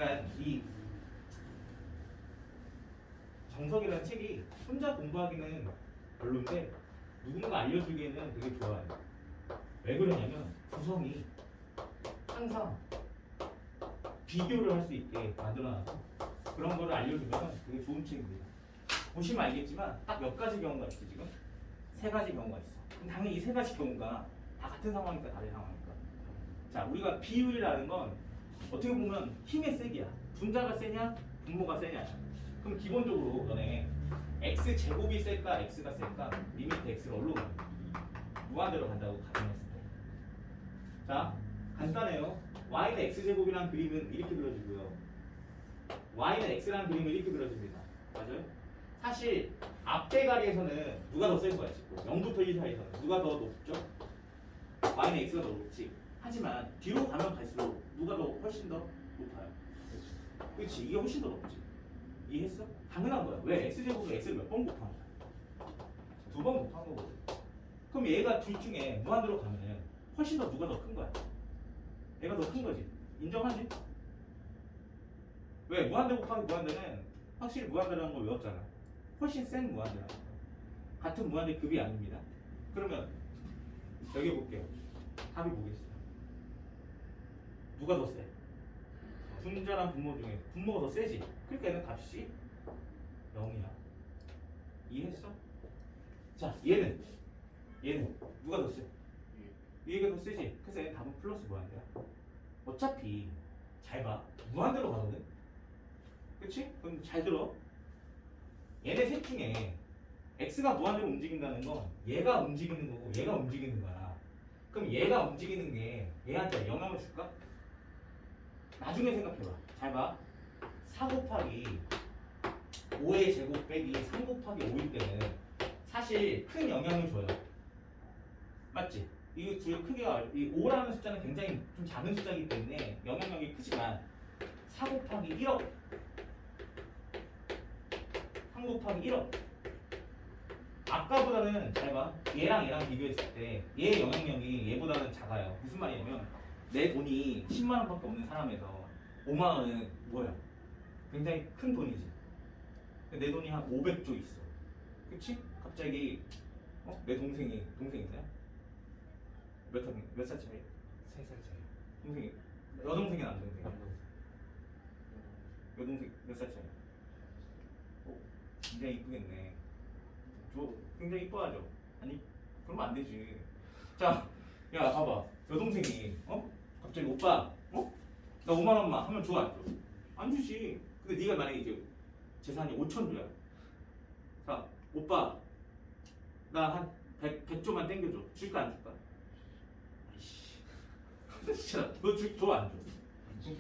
A: 그러니까 이 정석이라는 책이 혼자 공부하기는 별론데 누군가 알려주기에는 되게 좋아요. 왜 그러냐면 구성이 항상 비교를 할 수 있게 만들어놔서 그런 거를 알려주면 되게 좋은 책입니다. 보시면 알겠지만 딱 몇 가지 경우가 있어 지금? 세 가지 경우가 있어. 그럼 당연히 이 세 가지 경우가 다 같은 상황이니까 다른 상황이니까. 자, 우리가 비율이라는 건 어떻게 보면 힘의 세기야. 분자가 세냐, 분모가 세냐. 그럼 기본적으로 너네 x 제곱이 셀까, x가 셀까? 리미트 x가 어디로 가? 무한대로 간다고 가정했을 때. 자, 간단해요. y는 x 제곱이라는 그림은 이렇게 그려지고요. y는 x라는 그림은 이렇게 그려집니다. 맞아요? 사실 앞대가리에서는 누가 더 센 거야 지금 0부터 1 사이에서는 누가 더 높죠? y는 x가 더 높지. 하지만 뒤로 가면 갈수록 누가 더 훨씬 더 높아요. 그렇지, 이게 훨씬 더 높지. 이해했어? 당연한 거야. 왜? x제곱을 x를 몇 번 곱한 거야? 2번 곱한 거거든. 그럼 얘가 둘 중에 무한대로 가면은 훨씬 더 누가 더 큰 거야? 얘가 더 큰 거지. 인정하지? 왜? 무한대 곱하기 무한대는 확실히 무한대라는 걸 외웠잖아. 훨씬 센 무한대라는 거. 같은 무한대 급이 아닙니다. 그러면 여기 볼게요. 답이 뭐겠어요? 누가 더 세? 분자랑 분모 중에 분모가 더 세지. 그러니까 얘는 값이 0이야. 이해했어? 자, 얘는 누가 더 세? 얘가 더 세지. 그래서 얘는 답은 플러스 무한대야. 어차피 잘 봐. 무한대로 가거든. 그치? 그럼 잘 들어. 얘네 셋 중에 x가 무한대로 움직인다는 건 얘가 움직이는 거고 얘가 움직이는 거야. 그럼 얘가 움직이는 게 얘한테 영향을 줄까? 나중에 생각해봐. 잘 봐. 4 곱하기 5의 제곱 빼기 3 곱하기 5일 때는 사실 큰 영향을 줘요. 맞지? 이 둘의 크기가 이 5라는 숫자는 굉장히 좀 작은 숫자이기 때문에 영향력이 크지만 4 곱하기 1억 3 곱하기 1억 아까보다는 잘 봐. 얘랑 비교했을 때 얘의 영향력이 얘보다는 작아요. 무슨 말이냐면 내 돈이 10만 원밖에 없는 사람에서 5만 원은 뭐야? 굉장히 큰 돈이지. 근데 내 돈이 한 500조 있어. 그치? 갑자기 내 동생 있나요? 몇 살 차이?
B: 3살 차이.
A: 동생이 여동생이 남동생?
B: 남동생.
A: 여동생 몇 살 차이? 굉장히 이쁘겠네. 굉장히 이뻐하죠? 아니 그러면 안 되지. 자, 야 봐봐. 여동생이 갑자기 오빠 나 5만 원만 하면 줘 안 줘? 안 주지. 근데 네가 만약에 이제 재산이 5천조야. 자, 오빠 나 한 100조만 땡겨줘. 줄까 안 줄까? 아이씨. 진짜 너 줘 안 줘?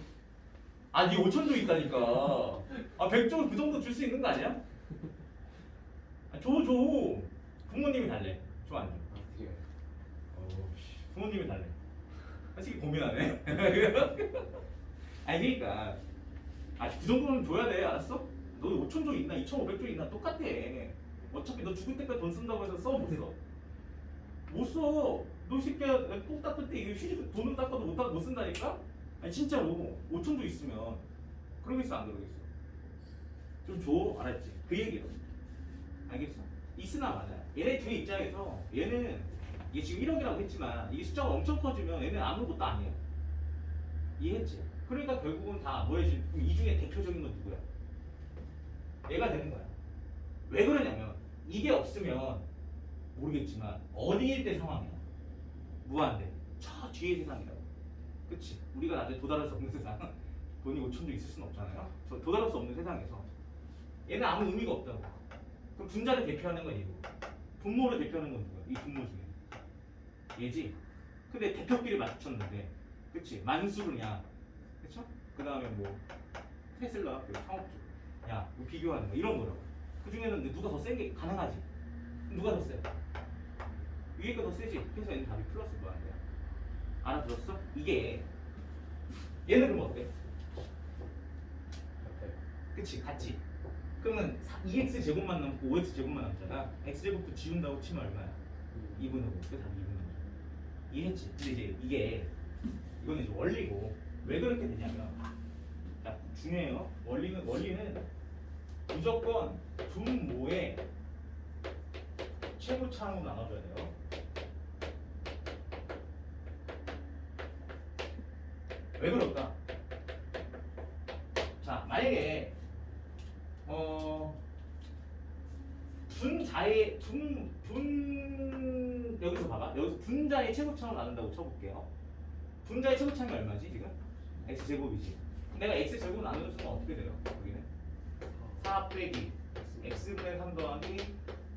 A: 아, 네 5천조 있다니까. 아, 100조 그 정도 줄 수 있는 거 아니야? 아, 줘. 부모님이 달래. 줘 안 줘?
B: 어떻게?
A: 부모님이 달래. 솔직히 고민하네. 아니 그러니까 그 정도는 줘야 돼. 알았어? 너 5천조 있나 2,500조 있나 똑같아. 어차피 너 죽을 때까지 돈 쓴다고 해서 써 못 써? 못 써. 너 새끼야 꼭 닦을 때 이거 휴지 돈을 닦아도 못 쓴다니까? 아니 진짜로 5천조 있으면 그러겠어 안 그러겠어? 좀 줘. 알았지? 그 얘기야. 알겠어? 있으나 마나. 얘네 둘 입장에서 얘는 얘 지금 1억이라고 했지만 이게 숫자가 엄청 커지면 얘는 아무것도 아니야. 이해했지? 그러니까 결국은 다 뭐해지? 이 중에 대표적인 건 누구야? 얘가 되는 거야. 왜 그러냐면 이게 없으면 모르겠지만 어디일 때 상황이야? 무한대. 저 뒤에 세상이라고. 그치? 우리가 나중에 도달할 수 없는 세상. 돈이 5천조 있을 수는 없잖아요. 저 도달할 수 없는 세상에서 얘는 아무 의미가 없다고. 그럼 분자를 대표하는 건 얘고 분모를 대표하는 건 누구야? 이 분모 중에 얘지. 근데 대표끼리 맞췄는데, 그치? 만수르냐, 그쵸? 그 다음에 뭐 테슬라, 그 창업주, 야, 뭐 비교하는 거 이런 거라고. 그 중에는 누가 더 센 게 가능하지? 누가 더 세? 위에가 더 세지. 그래서 얘는 답이 플러스 무한대야. 알아들었어? 이게 얘는 그럼 어때?
B: 같아요.
A: 그치? 같지? 그러면 2x 제곱만 남고 5x 제곱만 남잖아. x 제곱도 지운다고 치면 얼마야? 2분의 5. 그 답이 2분의 5. 이해했지? 근데 이제 이게 이거는 이제 원리고 왜 그렇게 되냐면 자, 중요해요. 원리는 무조건 분모의 최고차항으로 나눠줘야 돼요. 왜 그럴까? 자, 만약에 분자의 여기서 봐봐. 여기서 분자의 최고차항을 나눈다고 쳐볼게요. 분자의 최고차항이 얼마지 지금? x제곱이지. 내가 x제곱 나누면 어떻게 돼요? 여기는 4 빼기 x분의 3 더하기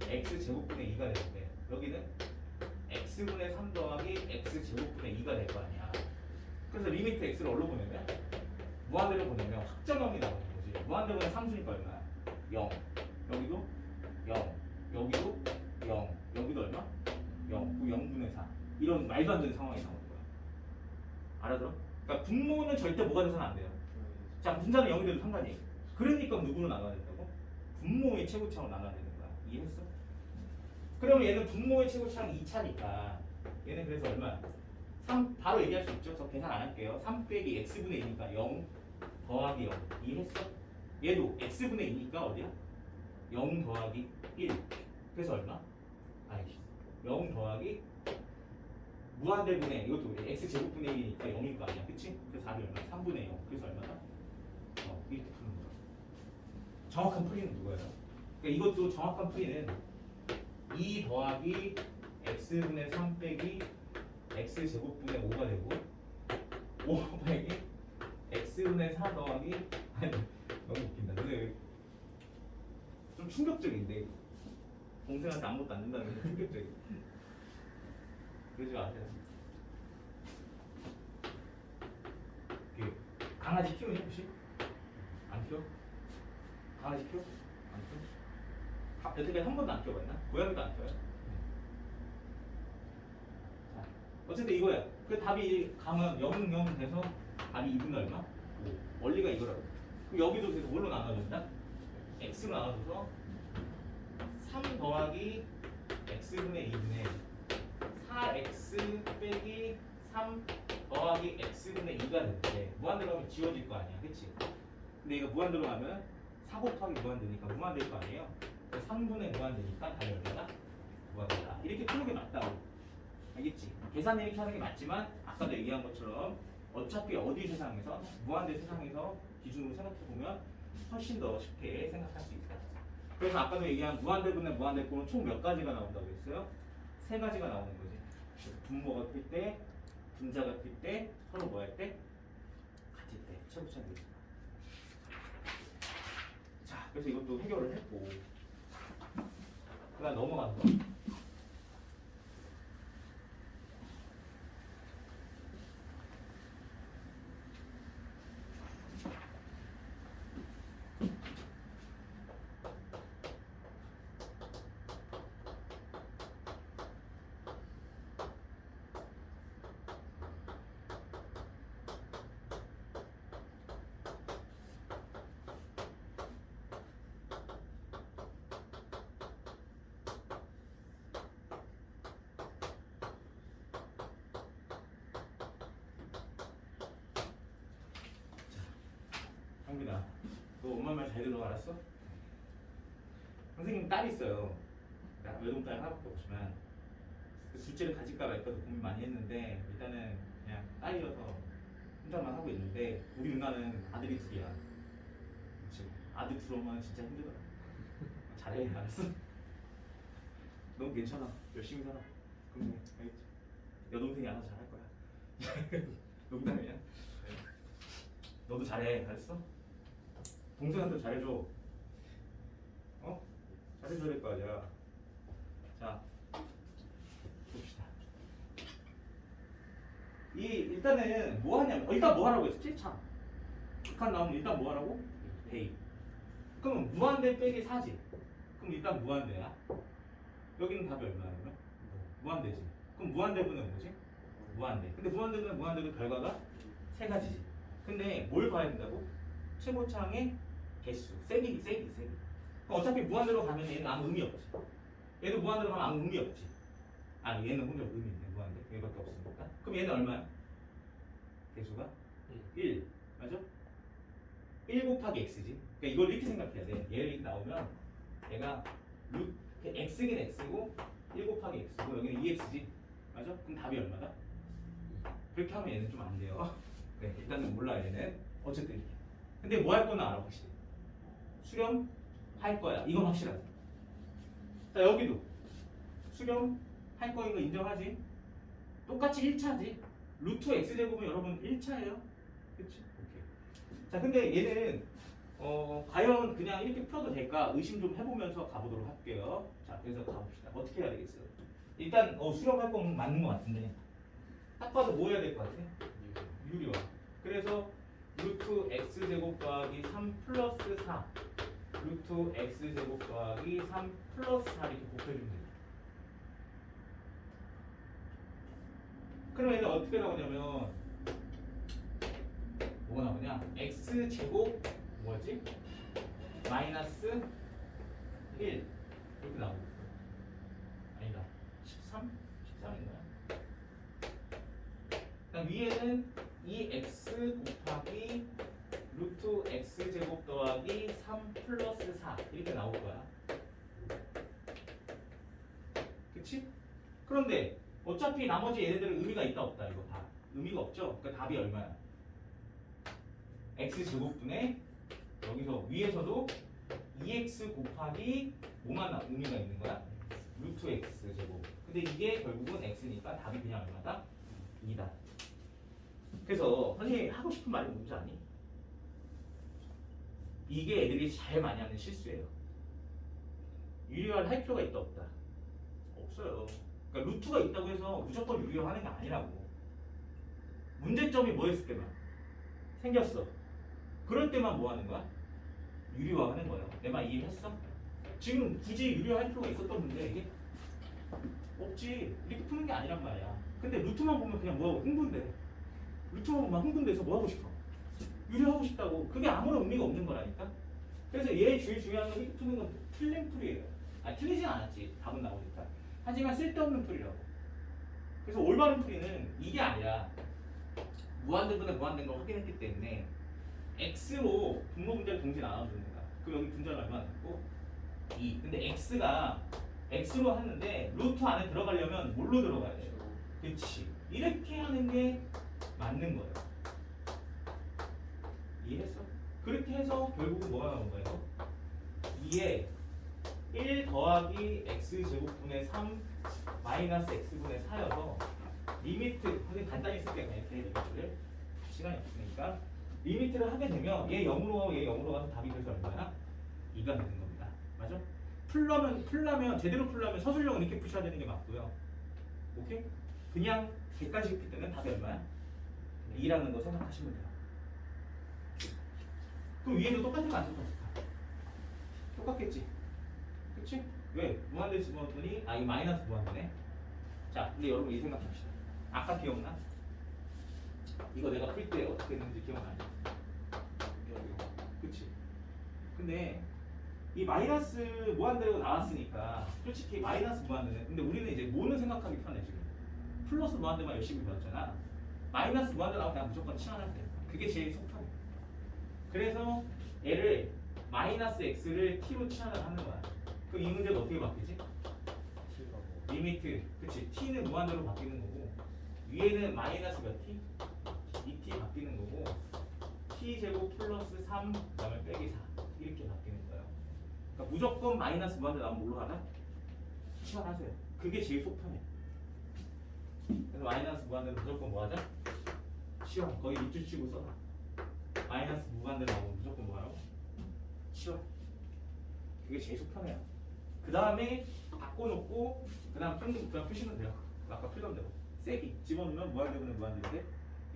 A: x제곱분의 2가 되는데 여기는 x분의 3 더하기 x제곱분의 2가 될 거 아니야. 그래서 리미트 x를 어디로 보내면? 무한대로 보내면 확정형이 나오는 거지. 무한대로 보내면 3수니까 얼마야? 0. 여기도 0. 여기도 0. 여기도 얼마? 0. 그 0분의 4. 이런 말도 안 되는 상황이 나오는 거야. 알아들어? 그러니까 분모는 절대 뭐가 돼서는 안 돼요. 자, 분자는 0이 돼도 상관이. 그러니까 누구로 나눠야 된다고? 분모의 최고차로 나눠야 되는 거야. 이해했어? 그러면 얘는 분모의 최고차는 2차니까 얘는 그래서 얼마야? 3 바로 얘기할 수 있죠. 저 계산 안 할게요. 3 빼기 x분의 2니까 0 더하기 0. 이해했어? 얘도 x분의 2니까 어디야? 0 더하기 1. 그래서 얼마? 아이씨. 0 더하기 무한대분의 이것도 그래. x제곱분의 1이니까 0일 거 아니야. 그치? 그래서 답이 얼마? 3분의 0. 그래서 얼마다? 이렇게 푸는 거야. 정확한 풀이는 누구예요? 그러니까 이것도 정확한 풀이는 2 더하기 x분의 3 빼기 x제곱분의 5가 되고 5 빼기 x분의 4 더하기 아니 너무 웃긴다. 근데 좀 충격적인데 동생한테 아무것도 안 된다는 게 충격적이야. 그러지 마세요. 강아지 키우니 혹시? 안 키워? 강아지 키워? 안 키워? 여태까지 한 번도 안 키워봤나? 고양이도 안 키워요? 자, 어쨌든 이거야. 그 답이 가면 0, 0 돼서 답이 2분의 얼마? 5. 원리가 이거라고. 그럼 여기도 그래서 뭘로 나눠준다? x로 나눠줘서 3 더하기 x분의 2분의 4x 빼기 3 더하기 x분의 2가 되는데 무한대로 하면 지워질 거 아니야. 그치? 근데 이거 무한대로 하면 4 곱하기 무한대니까 무한대일 거 아니에요. 3분의 무한대니까 답이 얼마나? 무한대다. 이렇게 푸는 게 맞다고. 알겠지? 계산 이렇게 하는 게 맞지만 아까도 얘기한 것처럼 어차피 어디 세상에서 무한대 세상에서 기준으로 생각해보면 훨씬 더 쉽게 생각할 수 있다. 그래서 아까도 얘기한 무한대분의 무한대꼴은 총 몇 가지가 나온다고 했어요? 3가지가 나오는 거지. 그래서 분모가 클 때, 분자가 클 때, 서로 뭐 할 때? 같을 때, 최고차는 되지. 자, 그래서 이것도 해결을 했고 그다음 넘어가는 거. 형빈아, 너 엄마 말 잘 들어 알았어? 선생님 딸이 있어요. 나 외동딸 하나밖에 없지만 그 둘째를 가질까 말까도 고민 많이 했는데 일단은 그냥 딸이어서 혼자만 하고 있는데 우리 누나는 아들이 둘이야. 그치? 아들 둘 엄마는 진짜 힘들더라. 잘해 알았어? 넌 괜찮아. 열심히 살아. 그럼 알겠지? 여동생이 알아서 잘할 거야. 농담이야. 너도 잘해 알았어? 동생한테 잘해줘. 어? 잘해줘야 될 거 아니야. 자, 봅시다. 일단은 뭐 하냐면 일단 뭐 하라고 했었지? 참. 극한 나오면 일단 뭐 하라고? 대입. 그럼 무한대 빼기 4지. 그럼 일단 무한대야. 여기는 답이 얼마야? 무한대지. 그럼 무한대분은 뭐지? 무한대. 근데 무한대분은 무한대도 결과가 3가지지. 근데 뭘 봐야 된다고? 최고차항의 개수, 세기. 그럼 어차피 무한대로 가면 얘는 아무 의미 없지. 얘도 무한대로 가면 아무 의미 없지. 아니 얘는 혼자 의미 있네. 무한대. 얘밖에 없으니까. 그럼 얘는 얼마야? 개수가 1. 맞아? 1 곱하기 x지. 그러니까 이걸 이렇게 생각해야 돼. 얘를 이렇게 나오면 얘가 x긴 x고 1 곱하기 x고 여기는 2x지. 맞아? 그럼 답이 얼마다? 그렇게 하면 얘는 좀 안 돼요. 네, 일단은 몰라 얘는. 어쨌든 이렇게. 근데 뭐 할 거는 알아 확실히. 수렴할 거야. 이건 확실하지. 자 여기도 수렴할 거인 거 인정하지? 똑같이 1차지. 루트 x제곱은 여러분 1차예요. 그치? 오케이. 자 근데 얘는 과연 그냥 이렇게 풀어도 될까 의심 좀 해보면서 가보도록 할게요. 자 그래서 가봅시다. 어떻게 해야 되겠어요? 일단 수렴할 건 맞는 것 같은데 딱 봐도 뭐 해야 될 것 같아? 유리화. 그래서 루트 x제곱 더하기 3 플러스 4 루트 x제곱 더하기 3 플러스 4 이렇게 곱해주면 돼요. 그러면 얘는 어떻게 나오냐면 뭐가 나오냐? x제곱 뭐지? 마이너스 1 이렇게 나오고 아니다 13? 13인가요? 그다음 위에는 2x 곱하기 루트 x제곱 더하기 3 플러스 4 이렇게 나올 거야. 그치? 그런데 어차피 나머지 얘네들은 의미가 있다 없다 이거 다 의미가 없죠? 그러니까 답이 얼마야? x제곱분의 여기서 위에서도 2x 곱하기 뭐만 의미가 있는 거야? 루트 x제곱. 근데 이게 결국은 x니까 답이 그냥 얼마다? 2다. 그래서 선생님이 하고 싶은 말이 뭔지 아니? 이게 애들이 제일 많이 하는 실수예요. 유리화를 할 필요가 있다 없다? 없어요. 그러니까 루트가 있다고 해서 무조건 유리화하는 게 아니라고. 문제점이 뭐였을 때만 생겼어. 그럴 때만 뭐 하는 거야? 유리화하는 거예요. 내 말 이해했어? 지금 굳이 유리화할 필요가 있었던 문제 이게 없지. 이렇게 푸는 게 아니란 말이야. 근데 루트만 보면 그냥 뭐하고 흥분돼. 루트만 보면 흥분돼서 뭐 하고 싶어? 유리하고 싶다고. 그게 아무런 의미가 없는 거라니까. 그래서 얘 제일 중요한 건 이렇게 푸는 건 틀린 풀이에요. 아니 틀리진 않았지. 답은 나오니까. 하지만 쓸데없는 풀이라고. 그래서 올바른 풀이는 이게 아니라 무한대분의 무한대인 걸 확인했기 때문에 x로 분모 분자를 동시에 나눠주는 거야. 그럼 여기 분자는 얼마나 있고? 2. 근데 x가 x로 하는데 루트 안에 들어가려면 뭘로 들어가야 돼? 그렇지. 이렇게 하는 게 맞는 거예요. 이해했어? 그렇게 해서 결국은 뭐가 나온 거예요? 2에 1 더하기 x제곱분의 3 마이너스 x분의 4여서 리미트 하긴 간단히 쓸게요. 이렇게 리미트를 시간이 없으니까 리미트를 하게 되면 얘 0으로 가서 답이 그래서 얼마야? 2가 되는 겁니다. 맞아? 풀려면 제대로 풀려면 서술형은 이렇게 푸셔야 되는 게 맞고요. 오케이? 그냥 객관식 풀 때는 답이 얼마야? 2라는 거 생각하시면 돼요. 그럼 위에도 똑같은 거 안 똑같을까? 똑같겠지? 그치? 왜? 무한대 집어넣더니 이 마이너스 무한대네. 자, 근데 여러분 이 생각합시다. 아까 기억나? 이거 내가 풀 때 어떻게 했는지 기억나니? 그치? 근데 이 마이너스 무한대로 나왔으니까 솔직히 마이너스 무한대는 근데 우리는 이제 뭐는 생각하기 편해 지금 플러스 무한대만 열심히 배웠잖아. 마이너스 무한대 나오면 그냥 무조건 치환할 때 그게 제일 속 편해. 그래서 얘를 마이너스 x를 t로 치환을 하는 거야. 그럼 이 문제는 어떻게 바뀌지? 리미트 그치 t는 무한대로 바뀌는 거고 위에는 마이너스 몇 t? 2t 바뀌는 거고 t제곱 플러스 3 그다음에 빼기 4 이렇게 바뀌는 거예요. 그러니까 무조건 마이너스 무한대 나오면 뭘로 하나? 치환하세요. 그게 제일 속 편해. 그래서 마이너스 무한대는 무조건 뭐 하자? 치환. 거의 밑줄 치고 써라. 마이너스 무한대 나오면 무조건 뭐 하라고? 치환. 그게 제일 속 편해요. 그 다음에 바꿔놓고 그 다음 평균 그냥 푸시면 돼요. 아까 풀던 대로 세기 집어넣으면 무한대분의 무한대인데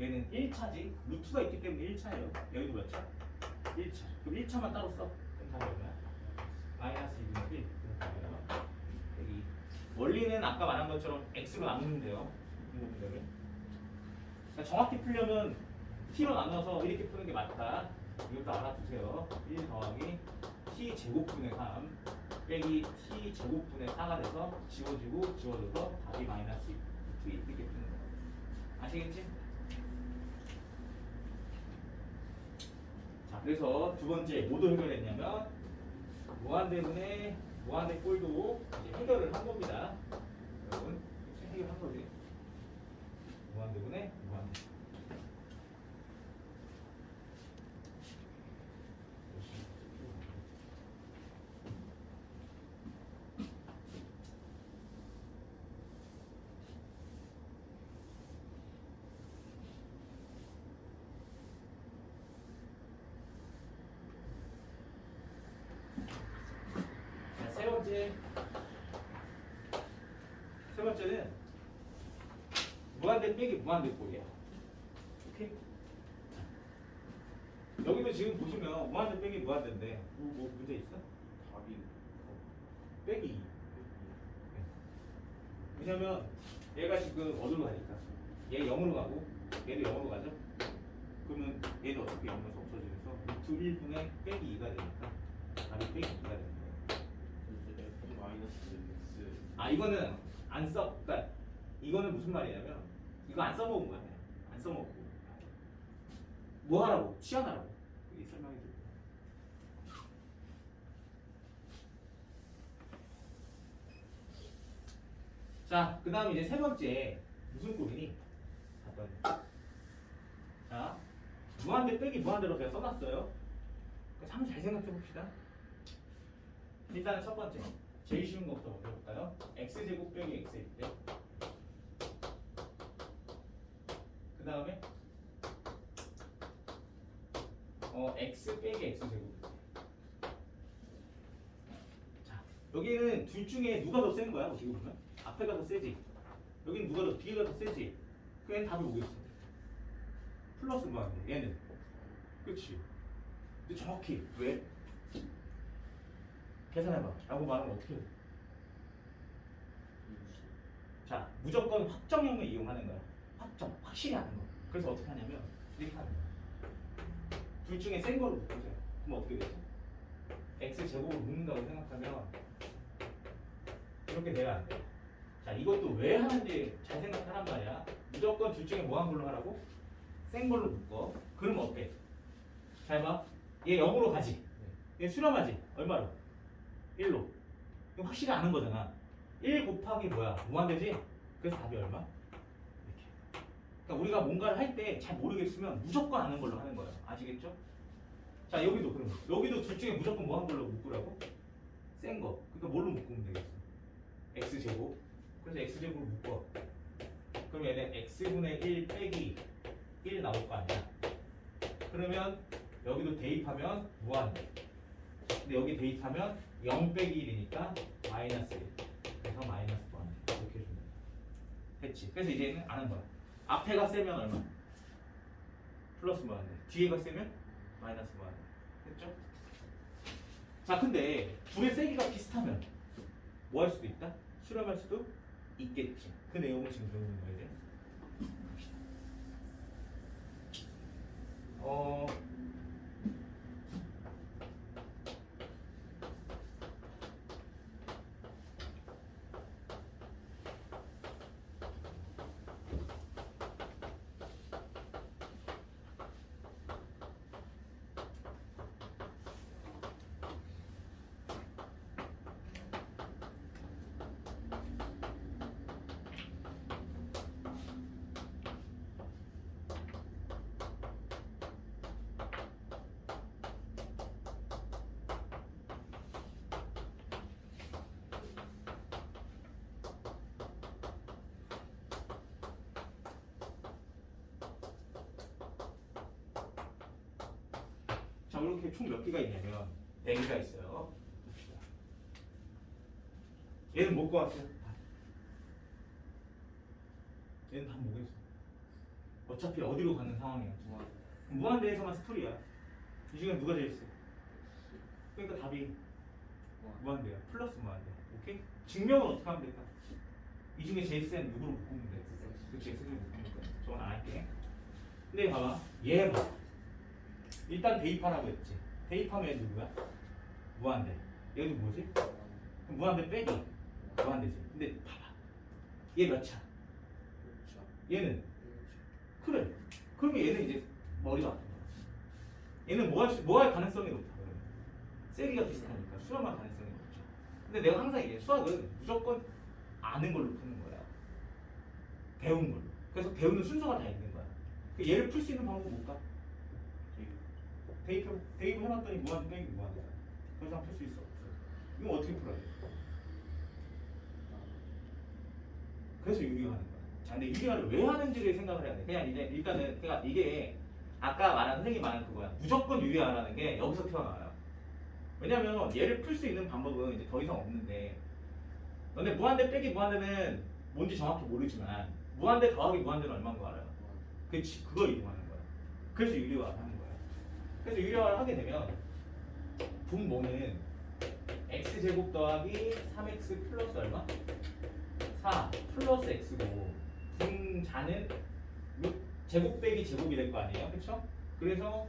A: 얘는 1차지 루트가 있기 때문에 1차예요. 여기도 몇 차? 1차. 그럼 1차만 따로 써. 그럼 답이 얼마야? 마이너스 2분의 1. 여기 원리는 아까 말한 것처럼 x로 나누면 돼요. 분모분자를. 그러니까 정확히 풀려면 t로 나눠서 이렇게 푸는 게 맞다. 이것도 알아두세요. 1 더하기 t 제곱분의 3 빼기 t 제곱분의 4가 돼서 지워지고 지워져서 답이 마이너스 2 이렇게 푸는 거예요. 아시겠지? 자, 자, 그래서 두 번째 뭐도 해결했냐면 무한대분의 무한대 꼴도 이제 해결을 한 겁니다. 여러분 해결한 거지. 무한대분의 무한대. 자, 세 번째는 무한대 빼기 무한대 꼴이야. 오케이? 여기도 지금 보시면 무한대 빼기 무한대인데 뭐 문제 있어?
B: 답이
A: 빼기. 왜냐면 얘가 지금 어디로 가니까 얘 0으로 가고 얘도 0으로 가죠? 그러면 얘도 어차피 0에서 없어지면서 루트 1분의 빼기 2가 되니까 답이 빼기 2가 되는 거예요.
B: 이제 F 마이너스 X.
A: 아 이거는 안 써. 그러니까 이거는 무슨 말이냐면 이거 안 써먹은 거야. 그냥. 안 써먹고 뭐 하라고? 취하라고. 이 설명해 줄게. 자, 그 다음 이제 세 번째 무슨 꼴이니? 봤더니 자, 무한대 빼기 무한대로 제가 써놨어요. 그래서 한번 잘 생각해 봅시다. 일단은 첫 번째 제일 쉬운 것부터 먼저 볼까요? x제곱 빼기 x일 때. 그 다음에 x 빼기 x제곱. 자, 여기는 둘 중에 누가 더 센 거야? 어떻게 보면 앞에가 더 세지. 여기는 누가 더 뒤가 더 세지. 그냥 답이 오겠어. 플러스 무한대. 얘는. 그렇지. 근데 정확히 왜? 계산해봐. 라고 말하면 어떻게 해? 자, 무조건 확정형을 이용하는 거야. 확정, 확실히 하는 거. 그래서 어떻게 하냐면 이렇게 하는 거야. 둘 중에 센 거로 묶으세요. 그럼 어떻게 되죠? x 제곱을 묶는다고 생각하면 이렇게 돼야 안 돼. 자, 이것도 왜 하는지 잘 생각하란 말이야. 무조건 둘 중에 뭐 한 걸로 하라고? 센 걸로 묶어. 그러면 어때? 잘 봐. 얘 0으로 가지. 얘 수렴하지. 얼마로? 1로. 이거 확실히 아는 거잖아. 1 곱하기 뭐야? 무한대지? 그래서 답이 얼마? 이렇게. 그러니까 우리가 뭔가를 할 때 잘 모르겠으면 무조건 아는 걸로 하는 거야. 아시겠죠? 자, 여기도 그럼. 여기도 둘 중에 무조건 뭐 한 걸로 묶으라고? 센 거. 그러니까 뭘로 묶으면 되겠어? x제곱. 그래서 x제곱을 묶어. 그럼 얘는 x분의 1 빼기 1 나올 거 아니야. 그러면 여기도 대입하면 무한대. 근데 여기 대입하면 0 빼기 1이니까 마이너스 1. 그래서 마이너스 무한대. 이렇게 해주면 돼. 됐지? 그래서 이제는 아는 거야. 앞에가 세면 얼마? 플러스 무한대. 뒤에가 세면 마이너스 무한대. 됐죠? 자, 근데 둘의 세기가 비슷하면 뭐 할 수도 있다? 수렴할 수도 있겠지. 그 내용을 지금 배우는 거야 이제. 자, 이렇게 총 몇 개가 있냐면 4개가 있어요. 봅시다. 얘는 못 구했어요. 얘는 다 뭐겠어? 어차피 어디로 가는 상황이야. 무한대에서만 스토리야. 이 중에 누가 제일 세? 그러니까 답이 무한대야. 플러스 무한대. 오케이? 증명은 어떻게 하면 될까? 이 중에 제일 센 누구로 묶으면 돼? 그치, X를 묶으면 돼. 저건 안 할게. 근데 봐봐. 얘 봐. 일단 대입하라고 했지. 대입하면 얘 누구야? 무한대. 얘도 뭐지? 그럼 무한대 빼기 무한대지. 근데 봐봐. 얘 몇 차? 얘는 그래. 그러면 얘는 이제 머리가 아픈 거야. 얘는 뭐 할 가능성이 높다 그러면 세기가 비슷하니까 수렴할 가능성이 높죠. 근데 내가 항상 얘기해 수학은 무조건 아는 걸로 푸는 거야. 배운 걸로. 그래서 배우는 순서가 다 있는 거야. 얘를 풀 수 있는 방법은 뭘까? 대입 해봤더니 무한대 빼기 무한대잖아. 더 이상 풀 수 있어 없어. 이거 어떻게 풀어야 돼? 그래서 유리화하는 거야. 자, 근데 유리화를 왜 하는지를 생각을 해야 돼. 그냥 이제 일단은 그러니까 이게 아까 말한 선생님이 말한 그거야. 무조건 유리화라는 게 여기서 튀어나와요. 왜냐면 얘를 풀 수 있는 방법은 이제 더 이상 없는데 너네 무한대 빼기 무한대는 뭔지 정확히 모르지만 무한대 더하기 무한대는 얼마인 거 알아요? 그치, 그걸 이용하는 거야. 그래서 유리화를 하는 거야. 그래서 유리화를 하게 되면 분모는 x제곱 더하기 3x 플러스 얼마? 4 플러스 x고 분자는 제곱 빼기 제곱이 될 거 아니에요? 그쵸? 그래서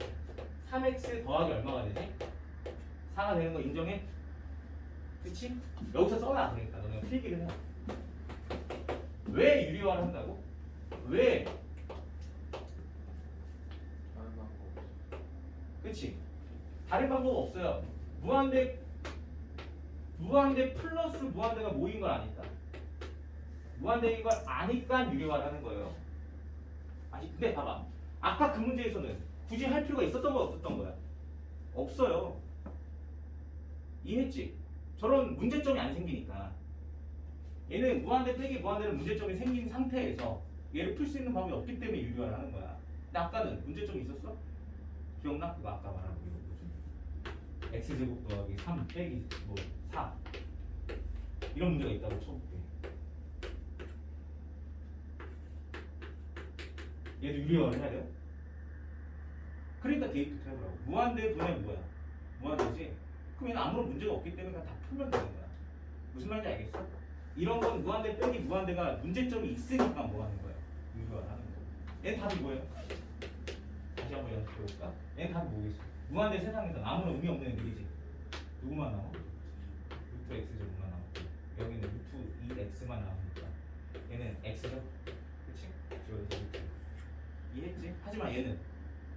A: 3x 더하기 얼마가 되지? 4가 되는 거 인정해? 그치? 여기서 써놔. 그러니까 너네가 필기를 해. 왜 유리화를 한다고? 왜?
B: 다른 방법.
A: 그치? 다른 방법 없어요. 무한대 플러스 무한대가 모인 걸 아니까. 무한대인 걸 아니까 유리화를 하는 거예요. 아니 근데 봐봐. 아까 그 문제에서는 굳이 할 필요가 있었던 거야 없었던 거야? 없어요. 이해했지? 저런 문제점이 안 생기니까. 얘는 무한대 빼기 무한대는 문제점이 생긴 상태에서 얘를 풀 수 있는 방법이 없기 때문에 유리화를 하는 거야. 근데 아까는 문제점이 있었어? 기억나? 그거 아까 말한 거 뭐지? x제곱 더하기 3 빼기 뭐 4 이런 문제가 있다고 쳐볼게. 얘도 유리화를 해야 돼요? 그러니까 데이트 해보라고. 무한대 분의 뭐야? 무한대지? 그럼 얘는 아무런 문제가 없기 때문에 그냥 다 풀면 되는 거야. 무슨 말인지 알겠어? 이런 건 무한대 빼기 무한대가 문제점이 있으니까 뭐 하는 거야? 유리화를 하는 거. 얘는 답이 뭐예요? 다시 한번 연습해볼까? 얘는 답이 뭐겠어? 무한대 세상에서 아무런 의미 없는 애들이지. 누구만 남아? 루트 x제곱만 남았고 여기는 루트 2x만 남으니까 얘는 x죠? 그치? 지워서 루트 이해했지? 하지만 얘는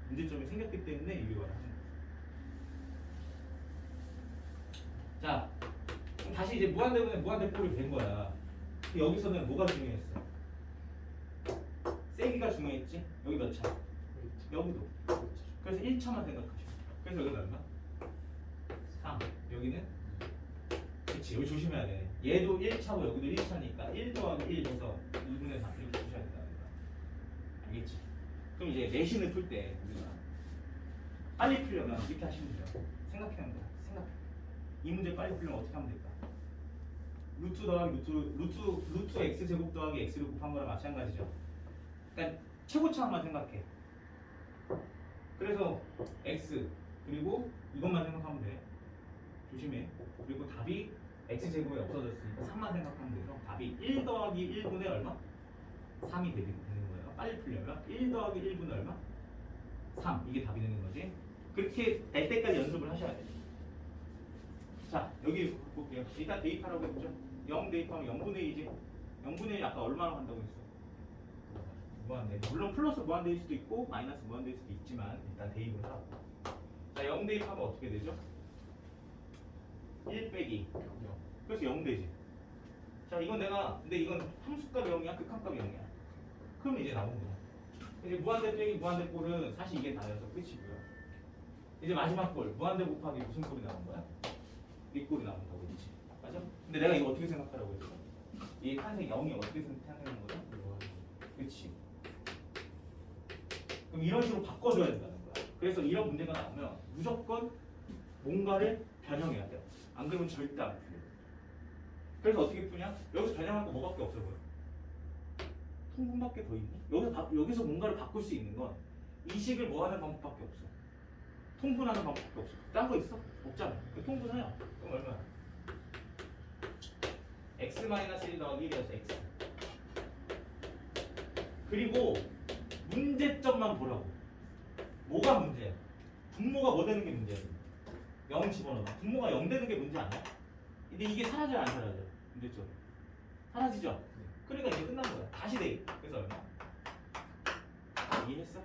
A: 문제점이 생겼기 때문에 유리화를 하는 거야. 자, 그럼 다시 이제 무한대분의 무한대꼴이 된 거야. 여기서는 뭐가 중요했어? 세기가 중요했지? 여기 몇 차? 여기도. 그래서 1차만 생각하시고. 그래서 여기는 얼마? 3. 여기는? 그치, 여기 조심해야 돼. 얘도 1차고 여기도 1차니까 1 더하기 1 해서 2분의 3 이렇게 푸셔야 된다는 거야. 알겠지? 그럼 이제 내신을 풀 때 우리가 빨리 풀려면 이렇게 하시면 돼요. 생각하는 거야. 생각해. 이 문제 빨리 풀려면 어떻게 하면 될까? 루트 더하기 루트 x 제곱 더하기 x를 곱한 거랑 마찬가지죠. 그러니까 최고차만 생각해. 그래서 x 그리고 이것만 생각하면 돼. 조심해. 그리고 답이 x 제곱이 없어졌으니까 3만 생각하면 돼서 답이 1 더하기 1분의 얼마? 3이 되는 거예요. 빨리 풀려면 1 더하기 1분의 얼마? 3 이게 답이 되는 거지. 그렇게 될 때까지 연습을 하셔야 돼. 자, 여기 볼게요. 일단 대입하라고 했죠. 0 대입하면 0분의 2지. 0분의 1 아까 얼마나 한다고 했어? 무한대. 물론 플러스 무한대일 수도 있고 마이너스 무한대일 수도 있지만 일단 대입을 하고. 자, 0 대입하면 어떻게 되죠? 1 빼기 0. 그래서 0 되지. 자, 이건 근데 이건 함수값 0이야? 극한값 0이야? 그럼 이제 나온 거야. 이제 무한대 빼기 무한대 꼴은 사실 이게 다여서 끝이고요. 이제 마지막 꼴 무한대 곱하기 무슨 꼴이 나온 거야? 이 꼴이 나온다고 그렇지. 맞아? 근데 내가 이거 어떻게 생각하라고 했어? 이 탄생 0이 어떻게 탄생한 거야? 그렇지. 그럼 이런 식으로 바꿔줘야 된다는 거야. 그래서 이런 문제가 나오면 무조건 뭔가를 변형해야 돼요. 안 그러면 절대 안 풀려. 그래서 어떻게 푸냐? 여기서 변형할 거 뭐밖에 없어 보여. 통분밖에 더 있네. 여기서 뭔가를 바꿀 수 있는 건 이 식을 뭐 하는 방법밖에 없어. 통분하는 방법밖에 없어. 딴 거 있어? 없잖아. 그 통분해요. 그럼 얼마야? x-1 더하기 1이어서 x. 그리고 문제점만 보라고. 뭐가 문제야? 분모가 뭐 되는 게 문제야? 0 집어넣어. 분모가 0 되는 게 문제 아니야? 근데 이게 사라져요 안 사라져요? 문제점. 사라지죠? 그러니까 이제 끝난 거야. 다시 대입. 그래서 얼마? 이해했어?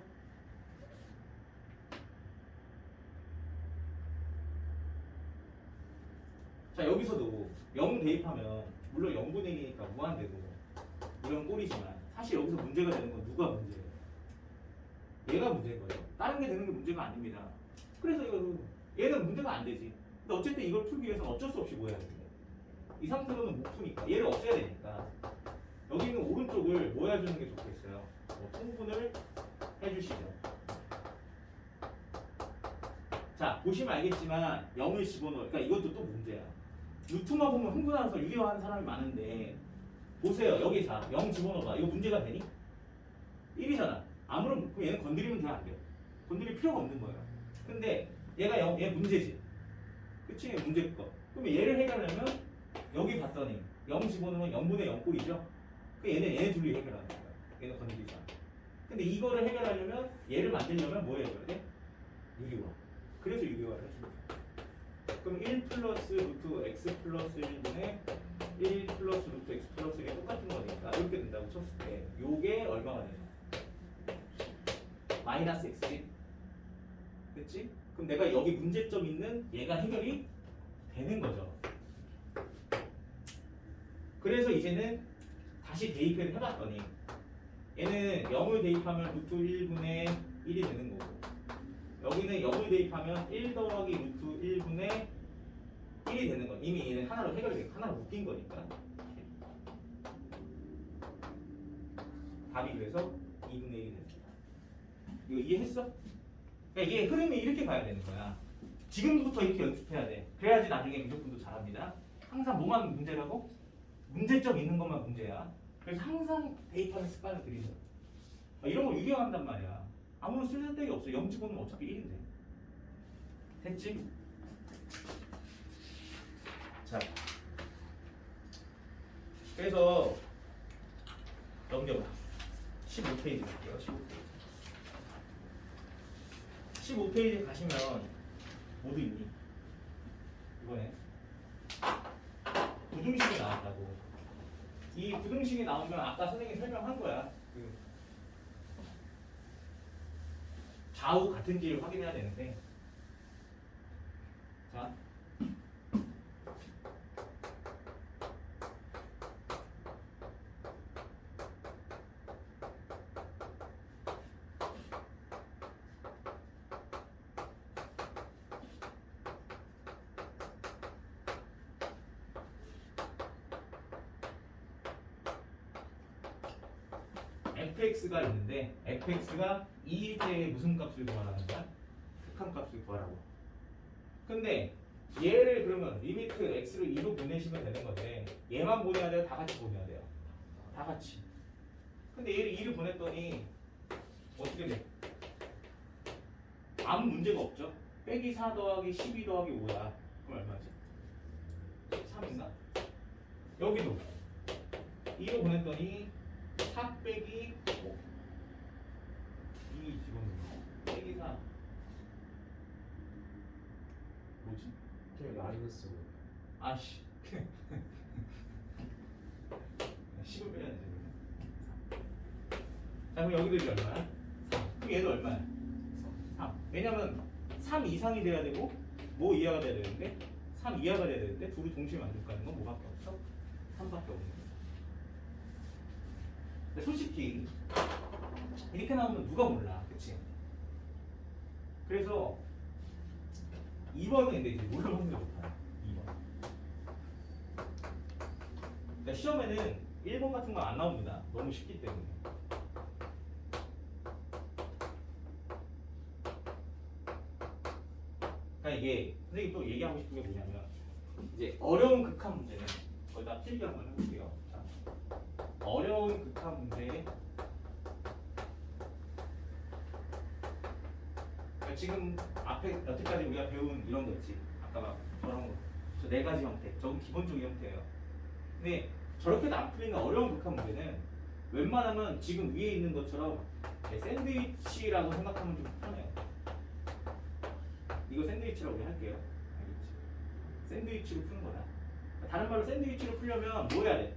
A: 자 여기서도 0 대입하면 물론 0분의 1이니까 무한대고 이런 꼴이지만 사실 여기서 문제가 되는 건 누가 문제예요? 얘가 문제인 거예요. 다른 게 되는 게 문제가 아닙니다. 그래서 얘는 문제가 안 되지. 근데 어쨌든 이걸 풀기 위해서는 어쩔 수 없이 뭐 해야 돼? 이 상태로는 못 푸니까 얘를 없애야 되니까 여기 있는 오른쪽을 뭐 해주는 게 좋겠어요? 뭐 통분을 해주시죠. 자 보시면 알겠지만 0을 집어넣어. 그러니까 이것도 또 문제야. 루트만 보면 흥분하면서 유리화하는 사람이 많은데 보세요. 여기 자 0 집어넣어봐. 이거 문제가 되니? 1이잖아. 아무런 그럼 얘는 건드리면 돼안 돼요? 건드릴 필요가 없는 거예요. 근데 얘가 0, 얘 문제지. 그치? 문제일 거. 그러면 얘를 해결하려면 여기 봤더니 0 집어넣으면 0분의 0 꼴이죠? 그 얘네 둘이 해결하는 거야. 얘는 건드리지 않아. 근데 이거를 해결하려면 얘를 만들려면 뭐 해줘야 돼? 유리화. 그래서 유리화를 해줍니다. 그럼 1 플러스 루트 x 플러스 1분의 1 플러스 루트 x 플러스 1이 똑같은 거니까 이렇게 된다고 쳤을 때 요게 얼마가 되냐? 마이너스 x지? 그치? 그럼 내가 여기 문제점 있는 얘가 해결이 되는 거죠. 그래서 이제는 다시 대입을 해봤더니 얘는 0을 대입하면 루트 1분의 1이 되는 거고 여기는 0을 대입하면 1 더하기 루트 1분의 1이 되는 거. 이미 얘는 하나로 해결되고 하나로 묶인 거니까 답이 그래서 2분의 1이 됐습니다. 이거 이해했어? 그러니까 이게 흐름이 이렇게 가야 되는 거야. 지금부터 이렇게 연습해야 돼. 그래야지 나중에 미적분도 잘합니다. 항상 뭐만 문제라고? 문제점 있는 것만 문제야. 그래서 항상 대입하는 습관을 들이죠. 이런 거 유리화한단 말이야. 아무런 쓸데기 없어. 0 집어넣으면 어차피 1인데. 됐지? 자, 그래서 넘겨봐. 15페이지 갈게요. 15페이지. 15페이지 가시면 모두 있니? 이번에 부등식이 나왔다고. 이 부등식이 나오면 아까 선생님이 설명한 거야. 그 좌우 같은지를 확인해야 되는데, 자. fx가 있는데 fx가 2일째의 무슨 값을 구하라는 거야? 극한값을 구하라고. 근데 얘를 그러면 리미트 x를 2로 보내시면 되는 건데 얘만 보내야 돼요? 다 같이 보내야 돼요? 다 같이. 근데 얘를 2를 보냈더니 어떻게 돼? 아무 문제가 없죠? 빼기 4 더하기 12 더하기 5야. 그럼 얼마지? 13인가? 여기도 2로 보냈더니 4 빼기 5 2 집어넣는 거 빼기 4 뭐지?
B: 마이너스
A: 아씨 10을 빼야 되지. 자 그럼 여기도 이제 얼마야? 3. 그럼 얘도 얼마야? 3. 왜냐면 3 이상이 돼야 되고 뭐 이하가 돼야 되는데 3 이하가 돼야 되는데 둘이 동시에 만족하는 건 뭐밖에 없어? 3밖에 없는 거야. 근데 솔직히 이렇게 나오면 누가 몰라, 그치? 그래서 2번은 근데 이제 모를 확률이 높아요. 2번. 그러니까 시험에는 1번 같은 거 안 나옵니다. 너무 쉽기 때문에. 그러니까 이게 선생님이 또 얘기하고 싶은 게 뭐냐면 이제 어려운 극한 문제는 거기다 필기 한번 해볼게요. 자, 어려운 극한 문제. 그러니까 지금 앞에 여태까지 우리가 배운 이런 거 있지. 아까 막 저런 거, 저 4가지 형태. 저건 기본적인 형태예요. 근데 저렇게도 안 풀리는 어려운 극한 문제는 웬만하면 지금 위에 있는 것처럼 샌드위치라고 생각하면 좀 편해요. 이거 샌드위치라고 우리 할게요. 알겠지? 샌드위치로 푸는 거다. 다른 말로 샌드위치로 풀려면 뭐 해야 돼?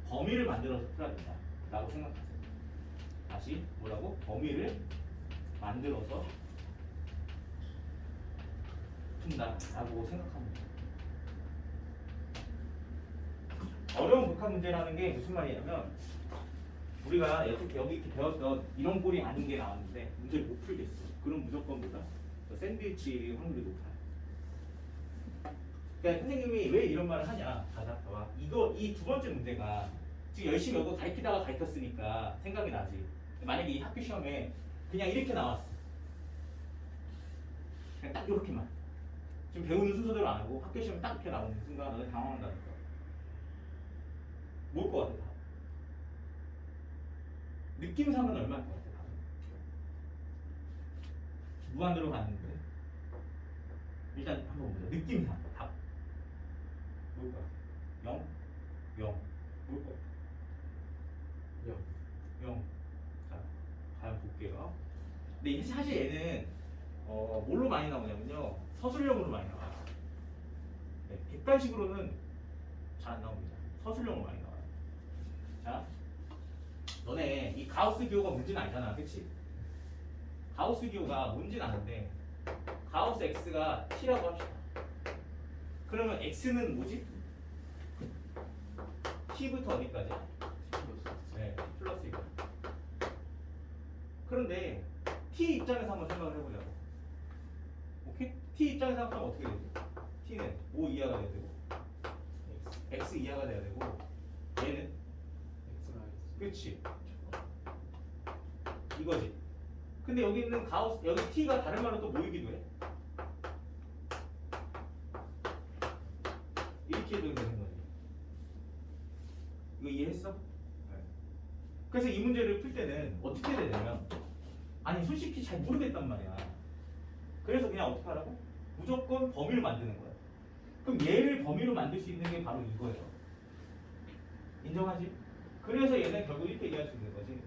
A: 범위를 만들어서 풀어야 된다 라고 생각하세요. 다시 뭐라고? 범위를 만들어서 푼다라고 생각하면 돼요. 어려운 극한 문제라는 게 무슨 말이냐면 우리가 여기 이렇게 배웠던 이런 꼴이 아닌 게 나왔는데 문제를 못 풀겠어. 그럼 무조건보다 더 샌드위치 확률이 높아요. 그러니까 선생님이 왜 이런 말을 하냐? 가자, 봐봐. 이 두 번째 문제가 지금 열심히 이거 가르치다가 가르쳤으니까 생각이 나지. 만약에 이 학교 시험에 그냥 이렇게 나왔어. 그냥 딱 이렇게만. 지금 배우는 순서대로 안 하고 학교 시험에 딱 이렇게 나오는 순간 너네 당황한다니까. 뭘 것 같아? 다? 느낌상은 얼마일 것 같아? 다? 무한대로 갔는데 일단 한번 보자. 느낌상 답 뭘 것 같아? 0? 0 뭘 것 같아?
B: 0.
A: 0. 자, 과연 볼게요. 근데 이게 사실 얘는 뭘로 많이 나오냐면요. 서술형으로 많이 나와요. 네, 객관식으로는 잘 안 나옵니다. 서술형으로 많이 나와요. 자, 너네 이 가우스 기호가 문제는 아니잖아, 그치? 가우스 기호가 문제는 아닌데 가우스 x가 t라고 합시다. 그러면 x는 뭐지? t부터 어디까지? 네, 플러스 2. 그런데 t 입장에서 한번 생각을 해보자고. 오케이? t 입장에서 생각하면 어떻게 되지? t는 5 이하가 돼야 되고 x 이하가 돼야 되고 얘는
B: X가
A: 그렇지 이거지. 근데 여기 있는 가우스 여기 t가 다른 말로 또 모이기도 해. 이렇게 해도 되는 거지. 이거 이해했어? 네. 그래서 이 문제를 풀 때는 어떻게 해야 되냐면 아니 솔직히 잘 모르겠단 말이야. 그래서 그냥 어떻게 하라고? 무조건 범위를 만드는 거야. 그럼 얘를 범위로 만들 수 있는 게 바로 이거예요. 인정하지? 그래서 얘는 결국 이렇게 얘기할 수 있는 거지.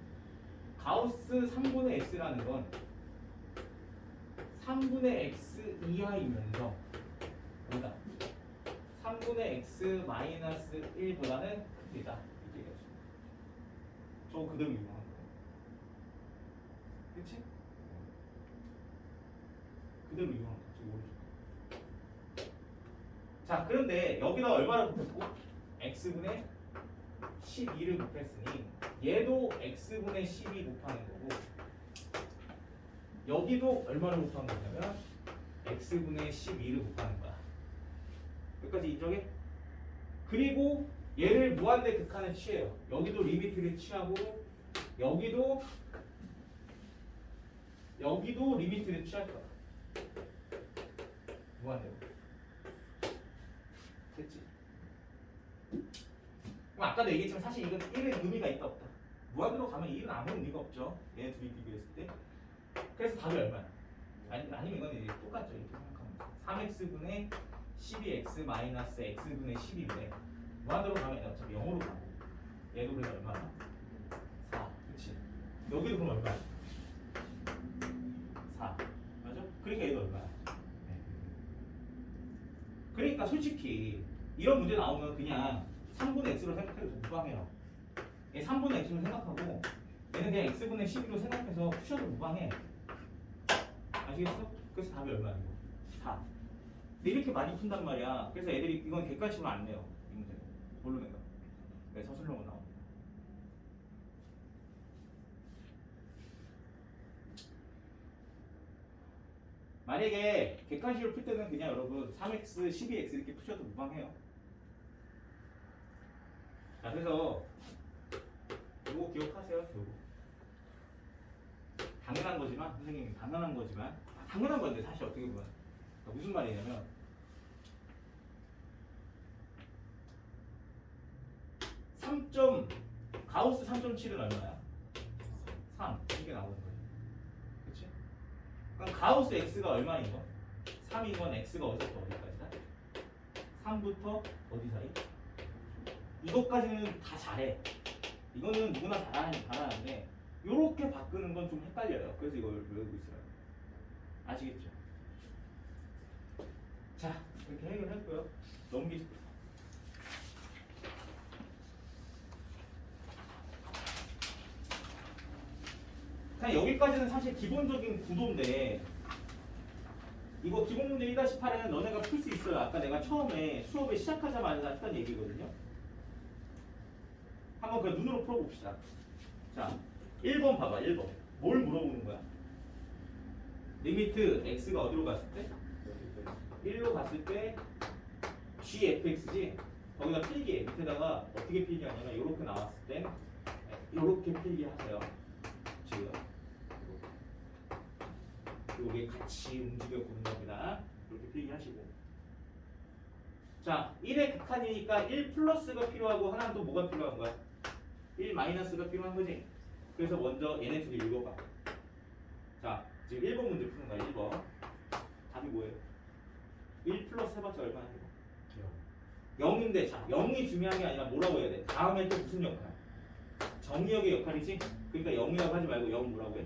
A: 가우스 3분의 x라는 건 3분의 x 이하이면서 뭐다? 3분의 x 마이너스 1보다는 크다. 이렇게 얘기할 수 있는 거야. 저거 그대로 이용하는 거야. 그치? 그대로 이용하는 거야. 저거 오른쪽. 자, 그런데 여기다 얼마를 곱했고? x분의 12를 곱했으니 얘도 x분의 12 곱하는 거고 여기도 얼마를 곱한 거냐면 x분의 12를 곱하는 거야. 여기까지 인정해? 그리고 얘를 무한대 극한에 취해요. 여기도 리미트를 취하고 여기도 리미트를 취할 거야. 무한대로. 됐지? 그럼 아까도 얘기했지만 사실 이건 1의 의미가 있다 없다. 무한대로 가면 1은 아무 의미가 없죠. 얘네 둘이 비교했을 때. 그래서 답이 얼마야? 아니면 이건 이제 똑같죠. 이렇게 생각하면 3x분의 12x 마이너스 x분의 12인데 무한대로 가면 어차피 0으로 가고 얘도 그래서 얼마야? 4. 그치? 여기도 그럼 얼마야? 4. 맞아? 그러니까 얘도 얼마야? 네. 그러니까 솔직히 이런 문제 나오면 그냥 3분의 x로 생각해도 무방해요. 얘 3분의 x로 생각하고 얘는 그냥 x분의 12로 생각해서 푸셔도 무방해. 아시겠어? 그래서 답이 얼마야? 4. 근데 이렇게 많이 푼단 말이야. 그래서 애들이 이건 객관식으로 안 내요. 이 문제는. 뭘로 낸다? 네, 서술형으로 나옵니다. 만약에 객관식으로 풀 때는 그냥 여러분 3x, 12x 이렇게 푸셔도 무방해요. 자, 그래서 이거 기억하세요. 이거 당연한 거지만 선생님이 당연한 거지만 당연한 건데 사실 어떻게 보면 그러니까 무슨 말이냐면 가우스 3.7은 얼마야? 3 이게 나오는 거지. 그렇지? 그럼 가우스 x가 얼마인 거? 3인 건 x가 어디서부터 어디까지다? 3부터 어디 사이? 이것까지는 다 잘해. 이거는 누구나 잘하는데 요렇게 바꾸는 건 좀 헷갈려요. 그래서 이걸 외우고 있어요. 아시겠죠? 자, 이렇게 해결했고요. 넘기시죠. 그냥 여기까지는 사실 기본적인 구도인데 이거 기본 문제 1-8에는 너네가 풀 수 있어요. 아까 내가 처음에 수업을 시작하자마자 했던 얘기거든요. 한번 그냥 눈으로 풀어봅시다. 자, 1번 봐봐. 1번. 뭘 물어보는 거야? 리미트 x가 어디로 갔을 때? 1로 갔을 때 gfx지? 거기다 필기 밑에다가 어떻게 필기하냐면 이렇게 나왔을 때 이렇게 필기하세요. 지금 요게 같이 움직여 보는 겁니다. 이렇게 필기하시고. 자, 1의 극한이니까 1 플러스가 필요하고 하나는 또 뭐가 필요한 거야? 1 마이너스가 필요한 거지. 그래서 먼저 얘네 둘이 읽어봐. 자, 지금 1번 문제 푸는 거야. 1번. 답이 뭐예요? 1 플러스 해봤자 얼마나 돼요? 0인데, 자, 0이 중요한 게 아니라 뭐라고 해야 돼? 다음에 또 무슨 역할? 정의역의 역할이지? 그러니까 0이라고 하지 말고 0 뭐라고 해?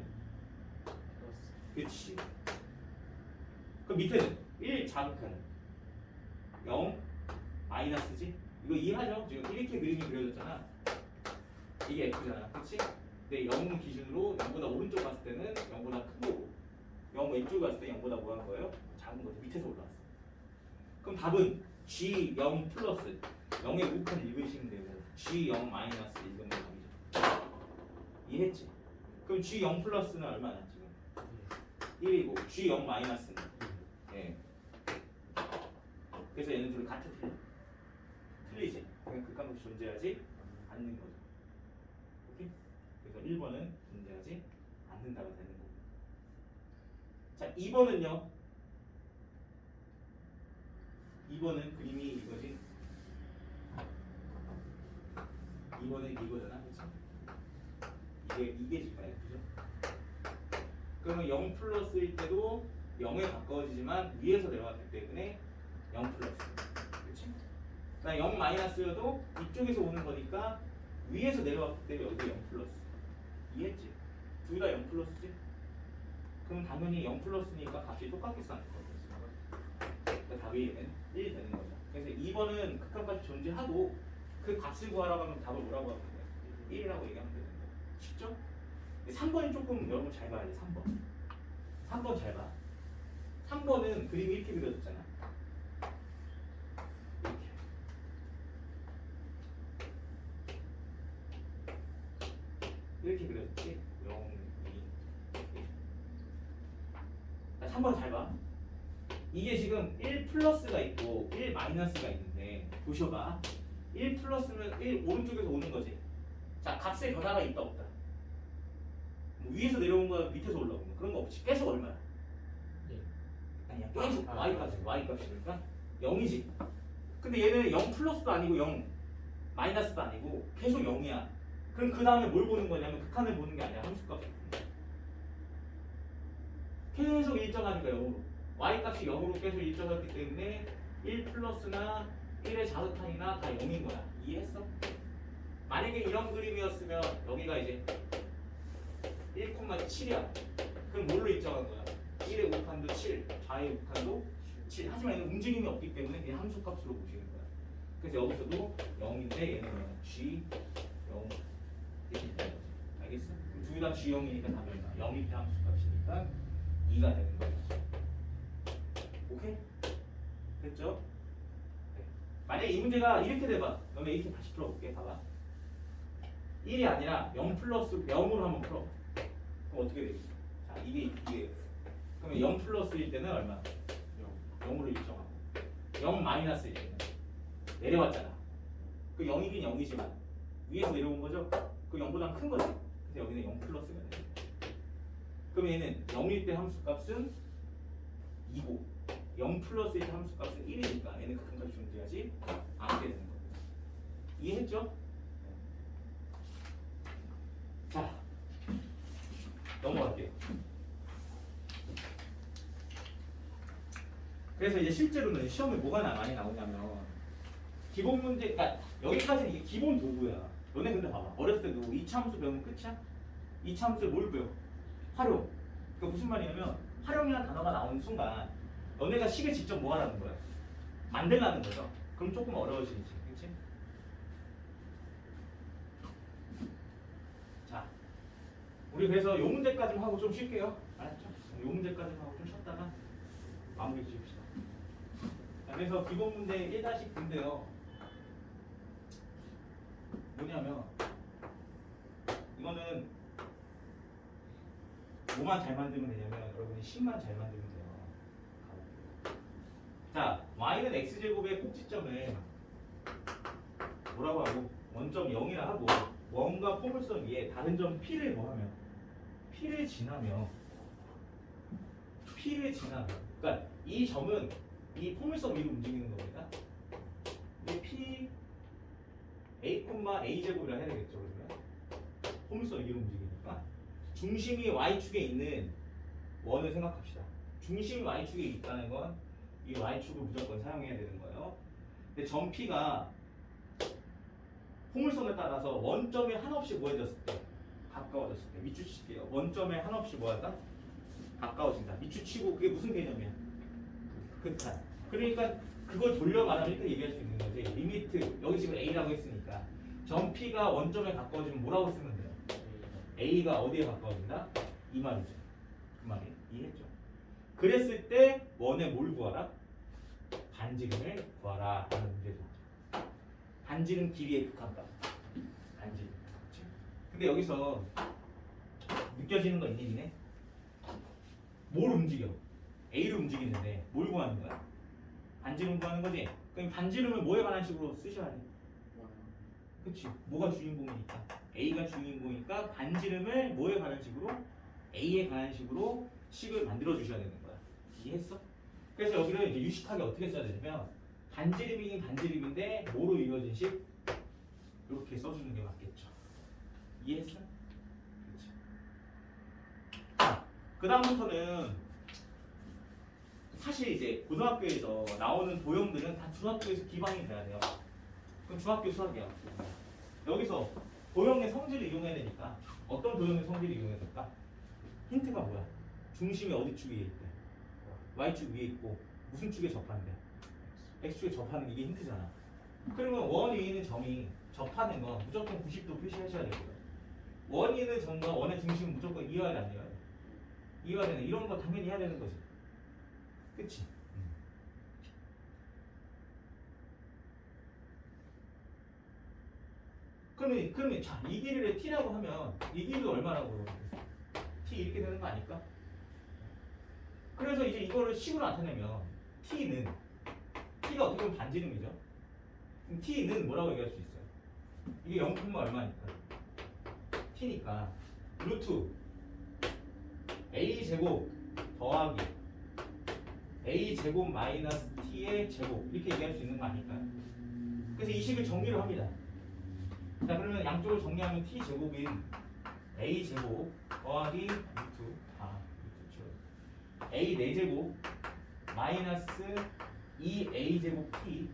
A: 그렇지. 그 밑에는 1 자극하는 0 마이너스지? 이거 이해하죠? 지금 이렇게 그림이 그려졌잖아. 이게 F잖아. 그렇지? 근데 0 기준으로 0보다 오른쪽 갔을 때는 0보다 큰 거고 0 왼쪽 갔을 때 0보다 뭐 한 거예요? 작은 거죠. 밑에서 올라왔어. 그럼 답은 G0 플러스 0의 우칸 읽으시면 되고 G0 마이너스 읽으면 답이죠. 이해했지? 그럼 G0 플러스는 얼마나 지금? 1이고 G0 마이너스는 예. 그래서 얘는 둘이 같은 틀리지? 그럼 극한값이 존재하지 않는 거죠. 오케이? 그래서 1번은 존재하지 않는다가 되는 거고. 자, 2번은요. 2번은 그림이 이거지. 2번은 이거잖아, 그렇지? 이게 지가요, 그죠? 그러면 0 플러스일 때도 0에 가까워지지만 위에서 내려왔기 때문에 0 플러스, 그렇지? 나 0 마이너스여도 이쪽에서 오는 거니까 위에서 내려왔기 때문에 여기도 0 플러스. 이해했지? 둘 다 0 플러스지? 그럼 당연히 0 플러스니까 값이 똑같게 쌓는 거죠. 그러니까 답이 얘는 1이 되는 거죠. 그래서 2번은 극한값이 존재하고 그 값을 구하라고 하면 답을 뭐라고 하면 돼요? 1이라고 얘기하면 되는 거예요. 쉽죠? 3번이 조금 여러분 잘 봐야 돼. 3번. 3번 잘 봐. 3번은 그림이 이렇게 그려졌잖아. 이렇게 그려졌지? 0, 2. 자, 3번 잘 봐. 이게 지금 1 플러스가 있고 1 마이너스가 있는데 보셔봐. 1 플러스는 1 오른쪽에서 오는 거지. 자, 값의 변화가 있다 없다. 뭐 위에서 내려온 거야, 밑에서 올라오는 거 그런 거 없지. 계속 얼마야? 아니야, 계속 y값이 그러니까 0이지. 근데 얘는 0 플러스도 아니고 0 마이너스도 아니고 계속 0이야. 그럼 그 다음에 뭘 보는 거냐면 극한을 보는 게 아니라 함수값을 보는 거야. 계속 일정하니까 0으로. y값이 0으로 계속 일정하기 때문에 1 플러스나 1의 자극한이나 다 0인 거야. 이해했어? 만약에 이런 그림이었으면 여기가 이제 1,7이야. 그럼 뭘로 일정한 거야? 1의 우칸도 7, 좌의 우칸도 7. 하지만 얘는 움직임이 없기 때문에 그냥 함수값으로 보시는 거야. 그래서 여기서도 0인데 얘는 G 0 이렇게 되는 거지. 알겠어? 둘 다 G0이니까 답이 얼마? 0일 때 함수값이니까 2가 되는 거야. 오케이? 됐죠? 네. 만약에 이 문제가 이렇게 돼봐. 너네 이렇게 다시 풀어볼게. 봐봐. 1이 아니라 0 플러스 0으로 한번 풀어. 그럼 어떻게 되겠어? 자, 이게 그러면 0 플러스일 때는 얼마? 0으로 일정하고 0 마이너스일 때는 내려왔잖아. 그 0이긴 0이지만 위에서 내려온 거죠? 그 0보다 큰 거지. 그래서 여기는 0 플러스가 돼. 그럼 얘는 0일 때 함수값은 2고 0 플러스일 때 함수값은 1이니까 얘는 극한값이 존재하지 않게 되는 겁니다. 이해했죠? 자, 넘어갈게요. 그래서 이제 실제로는 시험에 뭐가 많이 나오냐면 기본 문제, 그러니까 여기까지는 이게 기본 도구야. 너네 근데 봐봐. 어렸을 때도 이차함수 배우면 끝이야? 이차함수를 뭘 배워? 활용. 그러니까 무슨 말이냐면 활용이라는 단어가 나오는 순간 너네가 식을 직접 뭐 하라는 거야? 만들라는 거죠. 그럼 조금 어려워지지. 그렇지? 자, 우리 그래서 요 문제까지만 하고 좀 쉴게요. 알았죠? 요 문제까지만 하고 좀 쉬었다가 마무리 지읍시다. 자, 그래서 기본 문제 1-9인데요. 뭐냐면 이거는 뭐만 잘 만들면 되냐면 여러분이 10만 잘 만들면 돼요. 자, y는 x제곱의 꼭지점을 뭐라고 하고 원점 0이라 하고 원과 포물선 위에 다른 점 p를 뭐하면 p를 지나면 그러니까 이 점은 이 포물선 위로 움직이는 겁니다. 근데 p a, a제곱이라 해야 되겠죠. 그러면 포물선 위로 움직이니까 중심이 y축에 있는 원을 생각합시다. 중심이 y축에 있다는 건 이 y축을 무조건 사용해야 되는 거예요. 근데 점 p가 포물선을 따라서 원점에 한없이 뭐해졌을 때 가까워졌을 때 밑줄칠게요. 원점에 한없이 뭐하다? 가까워진다. 밑줄치고 그게 무슨 개념이야? 극한. 그러니까 그걸 돌려 말하면 이렇게 얘기할 수 있는 거지. 리미트 여기 지금 a라고 했으니까 점 p가 원점에 가까워지면 뭐라고 쓰면 돼요? a가 어디에 가까워진다? 이 말이죠. 그 말이 이해했죠? 그랬을 때 원의 뭘 구하라? 반지름을 구하라 하는 문제죠. 반지름 길이의 극한값. 반지름. 그치? 근데 여기서 느껴지는 건 일이네. 뭘 움직여? A를 움직이는데 뭘 구하는 거야? 반지름 구하는 거지? 그럼 반지름을 뭐에 관한 식으로 쓰셔야 돼? 그치? 뭐가 주인공이니까? A가 주인공이니까 반지름을 뭐에 관한 식으로? A에 관한 식으로 식을 만들어 주셔야 되는 거야. 이해했어? 그래서 여기를 이제 유식하게 어떻게 써야 되냐면 반지름이긴 반지름인데 뭐로 이루어진 식? 이렇게 써주는 게 맞겠죠. 이해했어? 그렇지. 자, 그 다음부터는 사실 이제 고등학교에서 나오는 도형들은 다 중학교에서 기반이 돼야 돼요. 그럼 중학교 수학이야. 여기서 도형의 성질을 이용해야 되니까 어떤 도형의 성질을 이용해야 될까? 힌트가 뭐야? 중심이 어디 축에 있대? Y축 위에 있고 무슨 축에 접한대? X축에 접하는 게 이게 힌트잖아. 그러면 원 위에 있는 점이 접하는 건 무조건 90도 표시하셔야 되고요. 원이 있는 점과 원의 중심은 무조건 이어야 안 이어야 돼? 이어야 되는 이런 거 당연히 해야 되는 거지. 그치? 그러면 자, 이 길이를 t라고 하면 이 길이가 얼마라고? t 이렇게 되는 거 아닐까? 그래서 이제 이거를 식으로 나타내면 t가 어떻게 보면 반지름이죠. 그럼 t는 뭐라고 얘기할 수 있어요? 이게 0, 얼마니까? t니까 루트 a 제곱 더하기 a 제곱 마이너스 t의 제곱 이렇게 얘기할 수 있는 거 아닐까요? 그래서 이 식을 정리를 합니다. 자, 그러면 양쪽을 정리하면 t 제곱인 a 제곱 더하기 루트 a 4제곱 마이너스 2a 제곱 t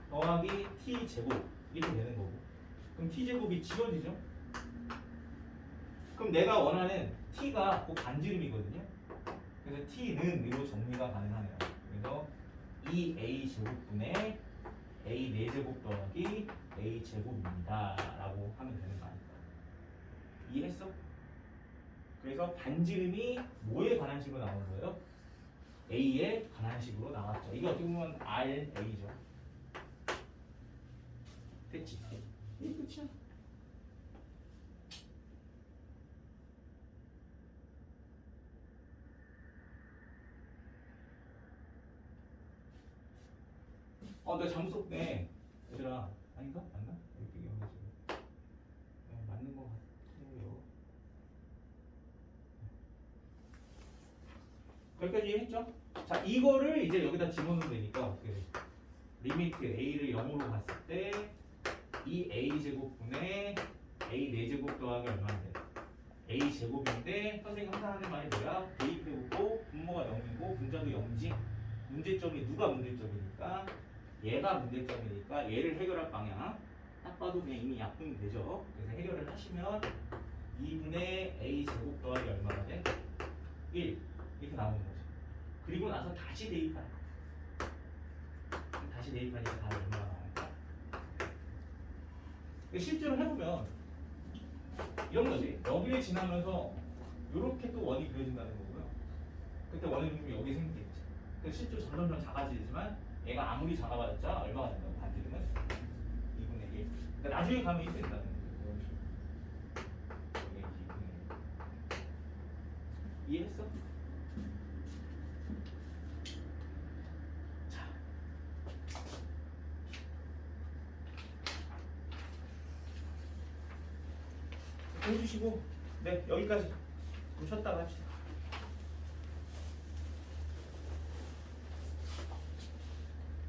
A: 더하기 t 제곱 이렇게 되는 거고. 그럼 t 제곱이 지워지죠? 그럼 내가 원하는 t가 꼭 반지름이거든요. 그래서 t는 이로 정리가 가능하네요. 그래서 2a 제곱분의 a 4제곱 더하기 a 제곱입니다 라고 하면 되는 거 아닐까? 이해했어? 그래서 반지름이 뭐에 관한 식으로 나오는 거예요? A에 관한 식으로 나왔죠. 이게 어떻게 보면 RA죠. 됐지? 이게 끝이야. 내가 잘못 썼네. 얘들아, 아닌가? 맞나? 이렇게 연결해서. 맞는 거 같아요. 여기까지 이해했죠? 자, 이거를 이제 여기다 집어넣으면 되니까 어떻게 돼? 리미트 a를 0으로 갔을 때 이 a 제곱분의 a 4제곱 더하기 얼마인데? a 제곱인데 선생님 항상 하는 말이 뭐야? 대입해보고 분모가 0이고 분자도 0이지. 문제점이 누가 문제점이니까? 얘가 문제점이니까 얘를 해결할 방향 딱 봐도 그냥 이미 약분이 되죠. 그래서 해결을 하시면 2분의 a 제곱 더하기 얼마가 돼? 1 이렇게 나오는 거지. 그리고 나서 다시 대입하는 거. 다시 대입하니까 답이 얼마나 나올까? 실제로 해보면 이런 거지. 여기를 지나면서 이렇게 또 원이 그려진다는 거고요. 그때 원의 중심이 여기 생기겠지. 그 실제로 점점 작아지지만 얘가 아무리 작아봤자 얼마가 된다고 반지름은 2분의 1. 그러니까 나중에 가면 1 된다는 거예요. 이게 2분의 1. 이해했어? 자. 해주시고 네 여기까지. 그럼 쉬었다가 합시다.